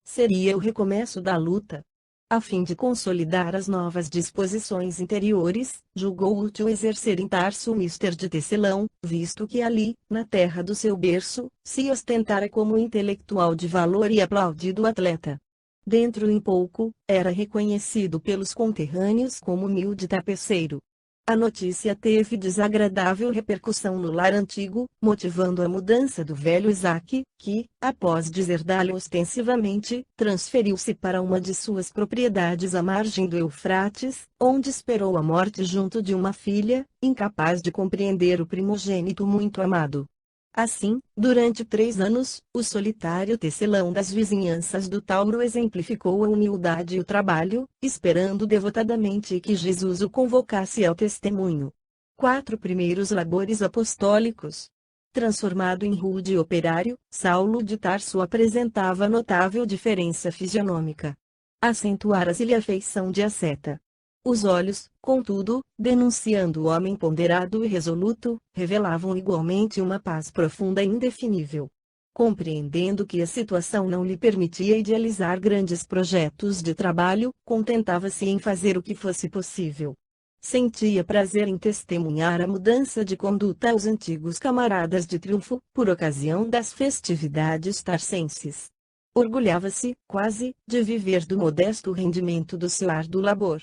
Seria o recomeço da luta. A fim de consolidar as novas disposições interiores, julgou útil exercer em Tarso o mister de tecelão, visto que ali, na terra do seu berço, se ostentara como intelectual de valor e aplaudido atleta. Dentro em pouco, era reconhecido pelos conterrâneos como humilde tapeceiro. A notícia teve desagradável repercussão no lar antigo, motivando a mudança do velho Isaque, que, após deserdá-lo ostensivamente, transferiu-se para uma de suas propriedades à margem do Eufrates, onde esperou a morte junto de uma filha, incapaz de compreender o primogênito muito amado. Assim, durante 3 anos, o solitário tecelão das vizinhanças do Tauro exemplificou a humildade e o trabalho, esperando devotadamente que Jesus o convocasse ao testemunho. 4 primeiros labores apostólicos. Transformado em rude operário, Saulo de Tarso apresentava notável diferença fisionômica. Acentuara-se-lhe a feição de asceta. Os olhos, contudo, denunciando o homem ponderado e resoluto, revelavam igualmente uma paz profunda e indefinível. Compreendendo que a situação não lhe permitia idealizar grandes projetos de trabalho, contentava-se em fazer o que fosse possível. Sentia prazer em testemunhar a mudança de conduta aos antigos camaradas de triunfo, por ocasião das festividades tarcenses. Orgulhava-se, quase, de viver do modesto rendimento do seu árduo labor.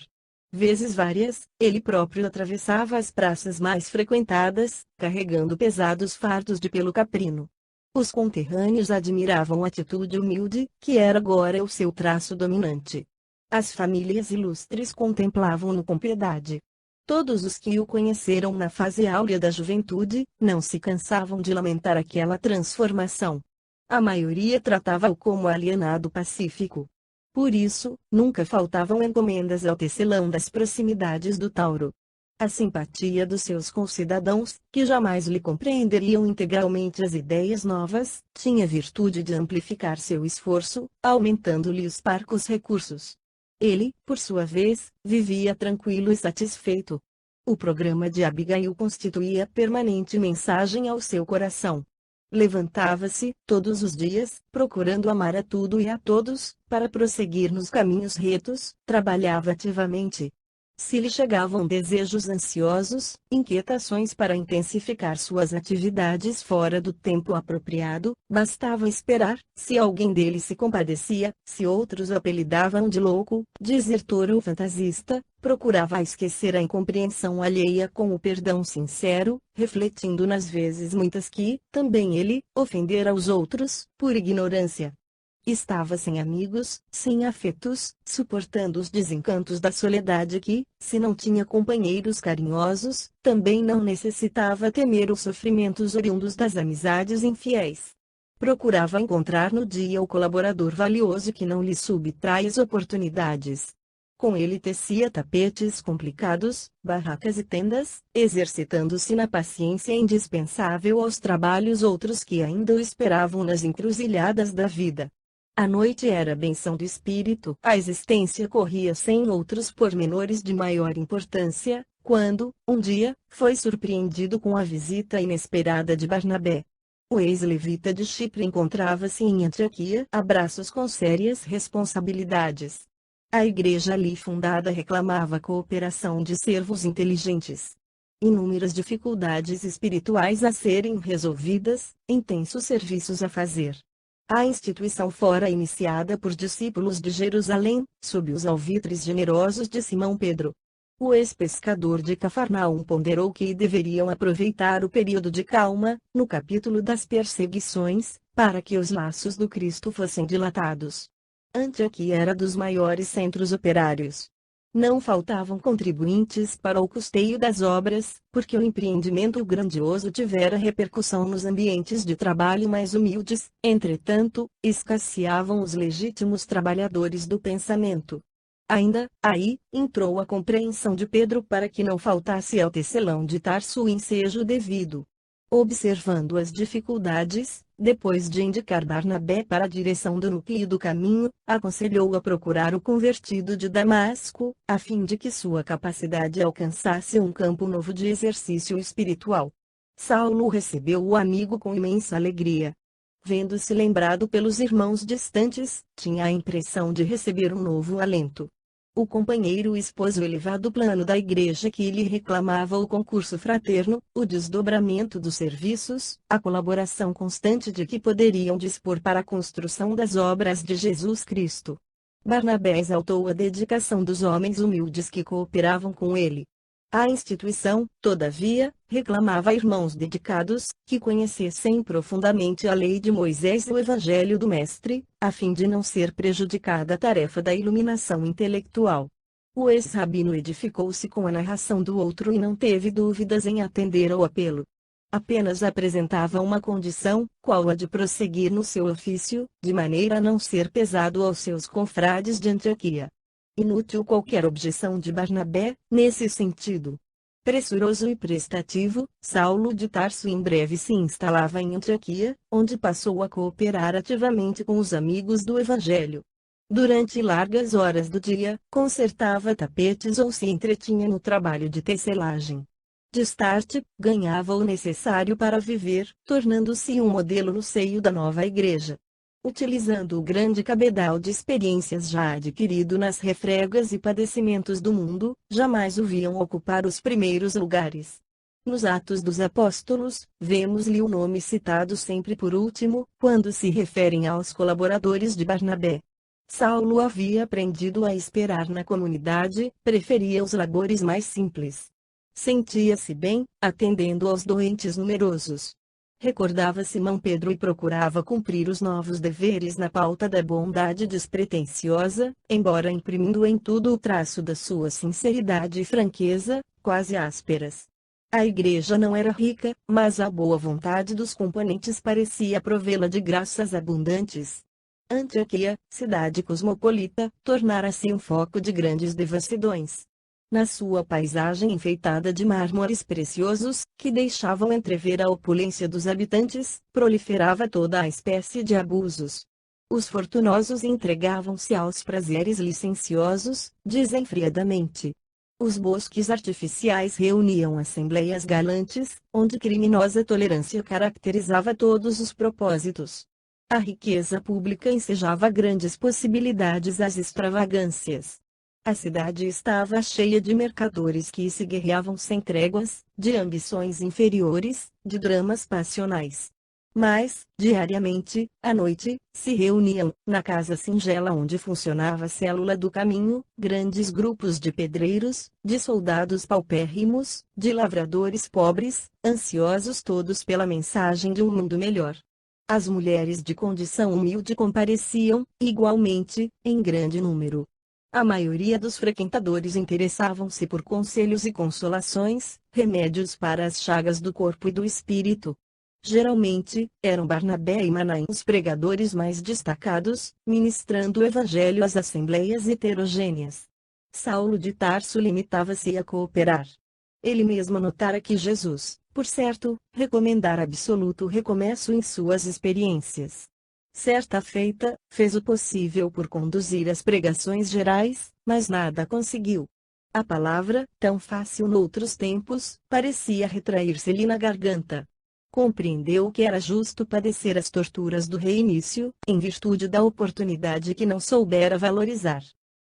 Vezes várias, ele próprio atravessava as praças mais frequentadas, carregando pesados fardos de pelo caprino. Os conterrâneos admiravam a atitude humilde, que era agora o seu traço dominante. As famílias ilustres contemplavam-no com piedade. Todos os que o conheceram na fase áurea da juventude, não se cansavam de lamentar aquela transformação. A maioria tratava-o como alienado pacífico. Por isso, nunca faltavam encomendas ao tecelão das proximidades do Tauro. A simpatia dos seus concidadãos, que jamais lhe compreenderiam integralmente as ideias novas, tinha virtude de amplificar seu esforço, aumentando-lhe os parcos recursos. Ele, por sua vez, vivia tranquilo e satisfeito. O programa de Abigail constituía permanente mensagem ao seu coração. Levantava-se, todos os dias, procurando amar a tudo e a todos, para prosseguir nos caminhos retos, trabalhava ativamente. Se lhe chegavam desejos ansiosos, inquietações para intensificar suas atividades fora do tempo apropriado, bastava esperar. Se alguém dele se compadecia, se outros o apelidavam de louco, desertor ou fantasista, procurava esquecer a incompreensão alheia com o perdão sincero, refletindo nas vezes muitas que, também ele, ofendera os outros, por ignorância. Estava sem amigos, sem afetos, suportando os desencantos da soledade que, se não tinha companheiros carinhosos, também não necessitava temer os sofrimentos oriundos das amizades infiéis. Procurava encontrar no dia o colaborador valioso que não lhe subtrai as oportunidades. Com ele tecia tapetes complicados, barracas e tendas, exercitando-se na paciência indispensável aos trabalhos outros que ainda o esperavam nas encruzilhadas da vida. A noite era benção do espírito, a existência corria sem outros pormenores de maior importância, quando, um dia, foi surpreendido com a visita inesperada de Barnabé. O ex-levita de Chipre encontrava-se em Antioquia a braços com sérias responsabilidades. A igreja ali fundada reclamava a cooperação de servos inteligentes. Inúmeras dificuldades espirituais a serem resolvidas, intensos serviços a fazer. A instituição fora iniciada por discípulos de Jerusalém, sob os alvitres generosos de Simão Pedro. O ex-pescador de Cafarnaum ponderou que deveriam aproveitar o período de calma, no capítulo das perseguições, para que os laços do Cristo fossem dilatados. Antioquia era dos maiores centros operários. Não faltavam contribuintes para o custeio das obras, porque o empreendimento grandioso tivera repercussão nos ambientes de trabalho mais humildes. Entretanto, escasseavam os legítimos trabalhadores do pensamento. Ainda, aí, entrou a compreensão de Pedro para que não faltasse ao tecelão de Tarso o ensejo devido. Observando as dificuldades, depois de indicar Barnabé para a direção do núcleo do caminho, aconselhou a procurar o convertido de Damasco, a fim de que sua capacidade alcançasse um campo novo de exercício espiritual. Saulo recebeu o amigo com imensa alegria. Vendo-se lembrado pelos irmãos distantes, tinha a impressão de receber um novo alento. O companheiro expôs o elevado plano da igreja que lhe reclamava o concurso fraterno, o desdobramento dos serviços, a colaboração constante de que poderiam dispor para a construção das obras de Jesus Cristo. Barnabé exaltou a dedicação dos homens humildes que cooperavam com ele. A instituição, todavia, reclamava irmãos dedicados, que conhecessem profundamente a lei de Moisés e o Evangelho do Mestre, a fim de não ser prejudicada a tarefa da iluminação intelectual. O ex-rabino edificou-se com a narração do outro e não teve dúvidas em atender ao apelo. Apenas apresentava uma condição, qual a de prosseguir no seu ofício, de maneira a não ser pesado aos seus confrades de Antioquia. Inútil qualquer objeção de Barnabé, nesse sentido. Pressuroso e prestativo, Saulo de Tarso em breve se instalava em Antioquia, onde passou a cooperar ativamente com os amigos do Evangelho. Durante largas horas do dia, consertava tapetes ou se entretinha no trabalho de tecelagem. Destarte, ganhava o necessário para viver, tornando-se um modelo no seio da nova igreja. Utilizando o grande cabedal de experiências já adquirido nas refregas e padecimentos do mundo, jamais o viam ocupar os primeiros lugares. Nos Atos dos Apóstolos, vemos-lhe o nome citado sempre por último, quando se referem aos colaboradores de Barnabé. Saulo havia aprendido a esperar na comunidade, preferia os labores mais simples. Sentia-se bem, atendendo aos doentes numerosos. Recordava Simão Pedro e procurava cumprir os novos deveres na pauta da bondade despretensiosa, embora imprimindo em tudo o traço da sua sinceridade e franqueza, quase ásperas. A igreja não era rica, mas a boa vontade dos componentes parecia provê-la de graças abundantes. Antioquia, cidade cosmopolita, tornara-se um foco de grandes devassidões. Na sua paisagem enfeitada de mármores preciosos, que deixavam entrever a opulência dos habitantes, proliferava toda a espécie de abusos. Os fortunosos entregavam-se aos prazeres licenciosos, desenfreadamente. Os bosques artificiais reuniam assembleias galantes, onde criminosa tolerância caracterizava todos os propósitos. A riqueza pública ensejava grandes possibilidades às extravagâncias. A cidade estava cheia de mercadores que se guerreavam sem tréguas, de ambições inferiores, de dramas passionais. Mas, diariamente, à noite, se reuniam, na casa singela onde funcionava a célula do caminho, grandes grupos de pedreiros, de soldados paupérrimos, de lavradores pobres, ansiosos todos pela mensagem de um mundo melhor. As mulheres de condição humilde compareciam, igualmente, em grande número. A maioria dos frequentadores interessavam-se por conselhos e consolações, remédios para as chagas do corpo e do espírito. Geralmente, eram Barnabé e Manaém os pregadores mais destacados, ministrando o evangelho às assembleias heterogêneas. Saulo de Tarso limitava-se a cooperar. Ele mesmo notara que Jesus, por certo, recomendara absoluto recomeço em suas experiências. Certa feita, fez o possível por conduzir as pregações gerais, mas nada conseguiu. A palavra, tão fácil noutros tempos, parecia retrair-se-lhe na garganta. Compreendeu que era justo padecer as torturas do reinício, em virtude da oportunidade que não soubera valorizar.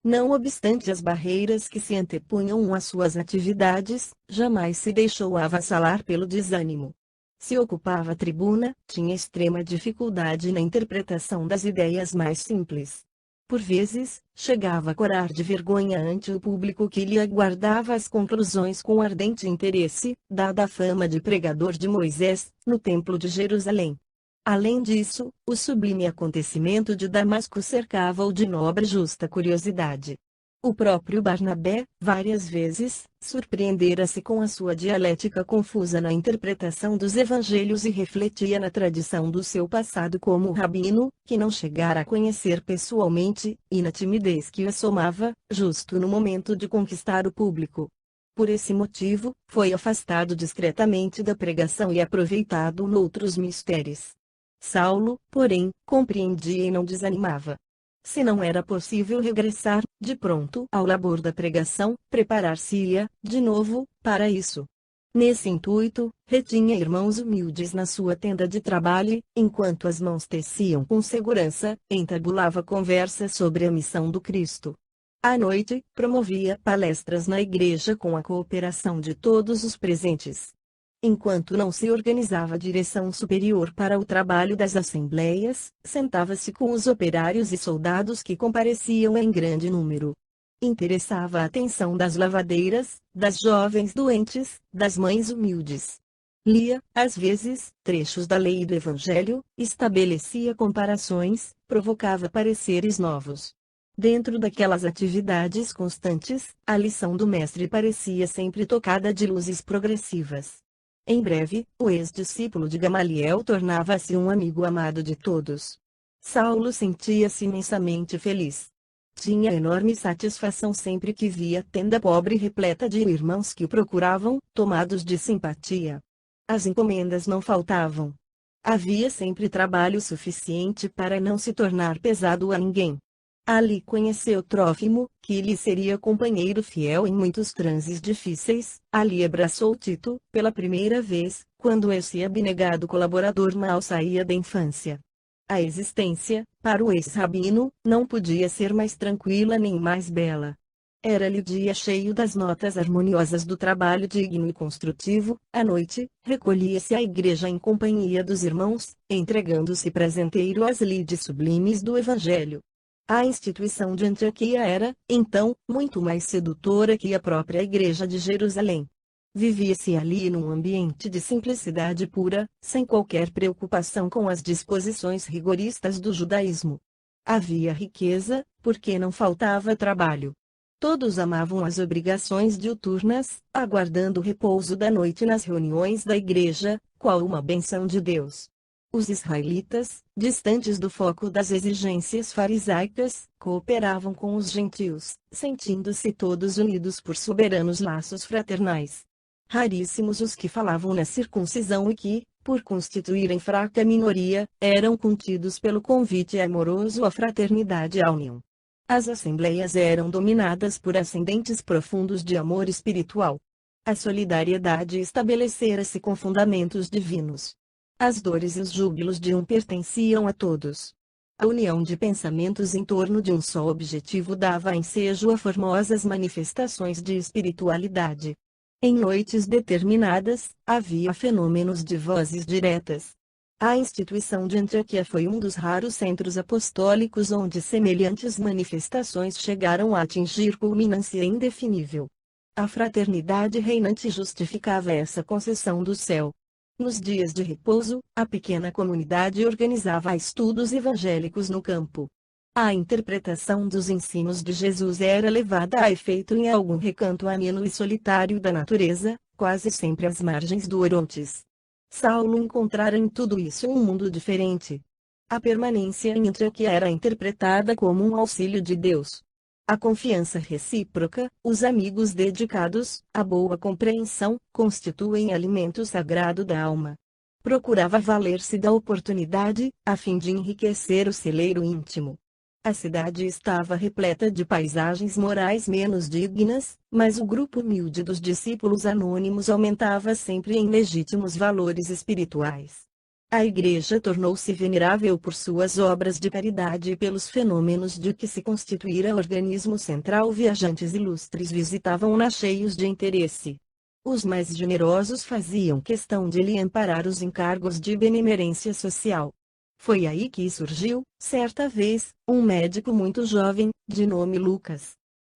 Não obstante as barreiras que se antepunham às suas atividades, jamais se deixou avassalar pelo desânimo. Se ocupava a tribuna, tinha extrema dificuldade na interpretação das ideias mais simples. Por vezes, chegava a corar de vergonha ante o público que lhe aguardava as conclusões com ardente interesse, dada a fama de pregador de Moisés, no Templo de Jerusalém. Além disso, o sublime acontecimento de Damasco cercava-o de nobre e justa curiosidade. O próprio Barnabé, várias vezes, surpreendera-se com a sua dialética confusa na interpretação dos evangelhos e refletia na tradição do seu passado como rabino, que não chegara a conhecer pessoalmente, e na timidez que o assomava, justo no momento de conquistar o público. Por esse motivo, foi afastado discretamente da pregação e aproveitado noutros mistérios. Saulo, porém, compreendia e não desanimava. Se não era possível regressar, de pronto, ao labor da pregação, preparar-se-ia, de novo, para isso. Nesse intuito, retinha irmãos humildes na sua tenda de trabalho, enquanto as mãos teciam com segurança, entabulava conversa sobre a missão do Cristo. À noite, promovia palestras na igreja com a cooperação de todos os presentes. Enquanto não se organizava a direção superior para o trabalho das assembleias, sentava-se com os operários e soldados que compareciam em grande número. Interessava a atenção das lavadeiras, das jovens doentes, das mães humildes. Lia, às vezes, trechos da lei e do evangelho, estabelecia comparações, provocava pareceres novos. Dentro daquelas atividades constantes, a lição do mestre parecia sempre tocada de luzes progressivas. Em breve, o ex-discípulo de Gamaliel tornava-se um amigo amado de todos. Saulo sentia-se imensamente feliz. Tinha enorme satisfação sempre que via a tenda pobre repleta de irmãos que o procuravam, tomados de simpatia. As encomendas não faltavam. Havia sempre trabalho suficiente para não se tornar pesado a ninguém. Ali conheceu Trófimo, que lhe seria companheiro fiel em muitos transes difíceis. Ali abraçou Tito, pela primeira vez, quando esse abnegado colaborador mal saía da infância. A existência, para o ex-rabino, não podia ser mais tranquila nem mais bela. Era-lhe dia cheio das notas harmoniosas do trabalho digno e construtivo. À noite, recolhia-se à igreja em companhia dos irmãos, entregando-se prazenteiro às lides sublimes do Evangelho. A instituição de Antioquia era, então, muito mais sedutora que a própria igreja de Jerusalém. Vivia-se ali num ambiente de simplicidade pura, sem qualquer preocupação com as disposições rigoristas do judaísmo. Havia riqueza, porque não faltava trabalho. Todos amavam as obrigações diuturnas, aguardando o repouso da noite nas reuniões da igreja, qual uma bênção de Deus. Os israelitas, distantes do foco das exigências farisaicas, cooperavam com os gentios, sentindo-se todos unidos por soberanos laços fraternais. Raríssimos os que falavam na circuncisão e que, por constituírem fraca minoria, eram contidos pelo convite amoroso à fraternidade e à união. As assembleias eram dominadas por ascendentes profundos de amor espiritual. A solidariedade estabelecera-se com fundamentos divinos. As dores e os júbilos de um pertenciam a todos. A união de pensamentos em torno de um só objetivo dava ensejo a formosas manifestações de espiritualidade. Em noites determinadas, havia fenômenos de vozes diretas. A instituição de Antioquia foi um dos raros centros apostólicos onde semelhantes manifestações chegaram a atingir culminância indefinível. A fraternidade reinante justificava essa concessão do céu. Nos dias de repouso, a pequena comunidade organizava estudos evangélicos no campo. A interpretação dos ensinos de Jesus era levada a efeito em algum recanto ameno e solitário da natureza, quase sempre às margens do Orontes. Saulo encontrara em tudo isso um mundo diferente. A permanência em Antioquia era interpretada como um auxílio de Deus. A confiança recíproca, os amigos dedicados, a boa compreensão, constituem alimento sagrado da alma. Procurava valer-se da oportunidade, a fim de enriquecer o celeiro íntimo. A cidade estava repleta de paisagens morais menos dignas, mas o grupo humilde dos discípulos anônimos aumentava sempre em legítimos valores espirituais. A igreja tornou-se venerável por suas obras de caridade e pelos fenômenos de que se constituíra organismo central. Viajantes ilustres visitavam-na cheios de interesse. Os mais generosos faziam questão de lhe amparar os encargos de benemerência social. Foi aí que surgiu, certa vez, um médico muito jovem, de nome Lucas.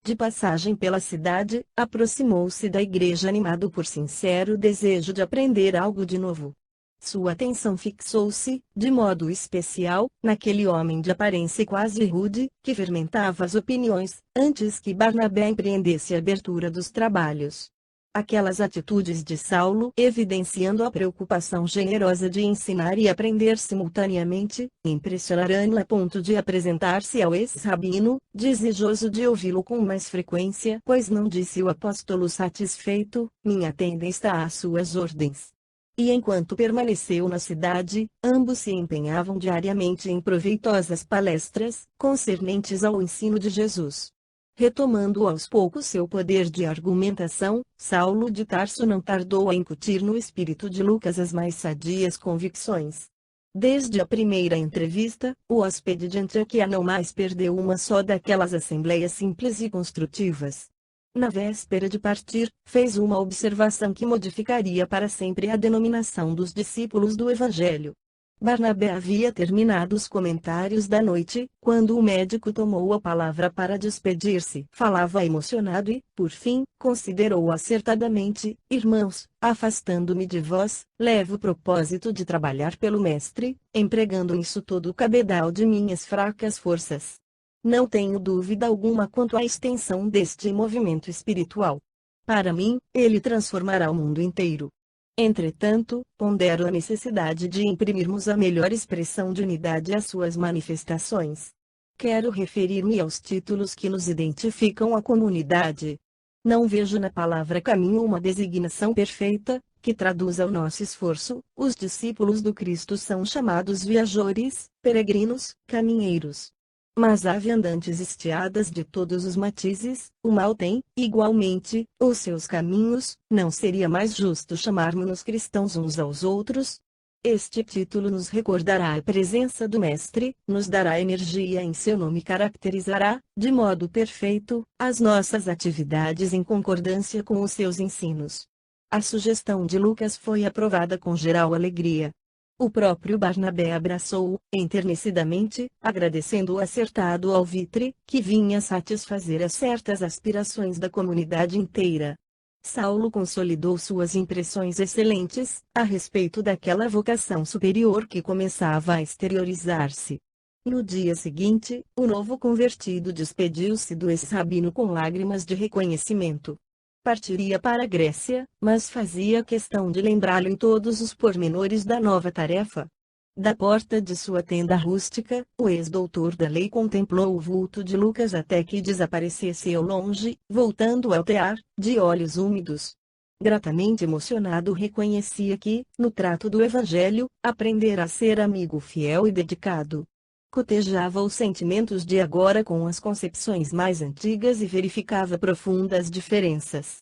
De passagem pela cidade, aproximou-se da igreja animado por sincero desejo de aprender algo de novo. Sua atenção fixou-se, de modo especial, naquele homem de aparência quase rude, que fermentava as opiniões, antes que Barnabé empreendesse a abertura dos trabalhos. Aquelas atitudes de Saulo, evidenciando a preocupação generosa de ensinar e aprender simultaneamente, impressionaram-no a ponto de apresentar-se ao ex-rabino, desejoso de ouvi-lo com mais frequência. Pois não, disse o apóstolo satisfeito, minha tenda está às suas ordens. E enquanto permaneceu na cidade, ambos se empenhavam diariamente em proveitosas palestras, concernentes ao ensino de Jesus. Retomando aos poucos seu poder de argumentação, Saulo de Tarso não tardou a incutir no espírito de Lucas as mais sadias convicções. Desde a primeira entrevista, o hóspede de Antioquia não mais perdeu uma só daquelas assembleias simples e construtivas. Na véspera de partir, fez uma observação que modificaria para sempre a denominação dos discípulos do Evangelho. Barnabé havia terminado os comentários da noite, quando o médico tomou a palavra para despedir-se. Falava emocionado e, por fim, considerou acertadamente: irmãos, afastando-me de vós, levo o propósito de trabalhar pelo Mestre, empregando nisso todo o cabedal de minhas fracas forças. Não tenho dúvida alguma quanto à extensão deste movimento espiritual. Para mim, ele transformará o mundo inteiro. Entretanto, pondero a necessidade de imprimirmos a melhor expressão de unidade às suas manifestações. Quero referir-me aos títulos que nos identificam a comunidade. Não vejo na palavra caminho uma designação perfeita, que traduza o nosso esforço. Os discípulos do Cristo são chamados viajores, peregrinos, caminheiros. Mas há viandantes estiadas de todos os matizes, o mal tem, igualmente, os seus caminhos. Não seria mais justo chamarmos-nos cristãos uns aos outros? Este título nos recordará a presença do Mestre, nos dará energia em seu nome e caracterizará, de modo perfeito, as nossas atividades em concordância com os seus ensinos. A sugestão de Lucas foi aprovada com geral alegria. O próprio Barnabé abraçou-o, enternecidamente, agradecendo o acertado alvitre, que vinha satisfazer as certas aspirações da comunidade inteira. Saulo consolidou suas impressões excelentes, a respeito daquela vocação superior que começava a exteriorizar-se. No dia seguinte, o novo convertido despediu-se do ex-rabino com lágrimas de reconhecimento. Partiria para a Grécia, mas fazia questão de lembrá-lo em todos os pormenores da nova tarefa. Da porta de sua tenda rústica, o ex-doutor da lei contemplou o vulto de Lucas até que desaparecesse ao longe, voltando ao tear, de olhos úmidos. Gratamente emocionado, reconhecia que, no trato do Evangelho, aprendera a ser amigo fiel e dedicado. Cotejava os sentimentos de agora com as concepções mais antigas e verificava profundas diferenças.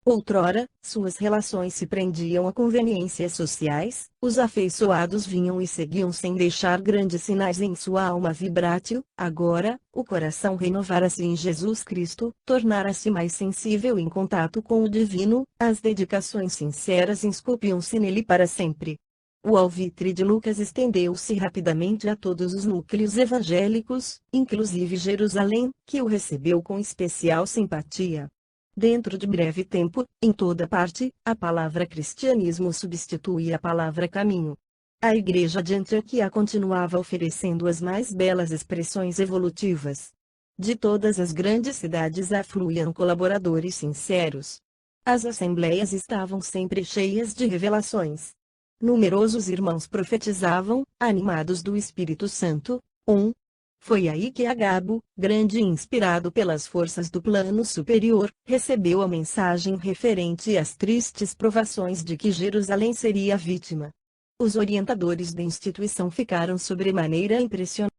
Outrora, suas relações se prendiam a conveniências sociais, os afeiçoados vinham e seguiam sem deixar grandes sinais em sua alma vibrátil. Agora, o coração renovara-se em Jesus Cristo, tornara-se mais sensível em contato com o divino, as dedicações sinceras esculpiam-se nele para sempre. O alvitre de Lucas estendeu-se rapidamente a todos os núcleos evangélicos, inclusive Jerusalém, que o recebeu com especial simpatia. Dentro de breve tempo, em toda parte, a palavra cristianismo substitui a palavra caminho. A igreja de Antioquia continuava oferecendo as mais belas expressões evolutivas. De todas as grandes cidades afluíam colaboradores sinceros. As assembleias estavam sempre cheias de revelações. Numerosos irmãos profetizavam, animados do Espírito Santo. Foi aí que Agabo, grande e inspirado pelas forças do plano superior, recebeu a mensagem referente às tristes provações de que Jerusalém seria vítima. Os orientadores da instituição ficaram sobremaneira impressionados.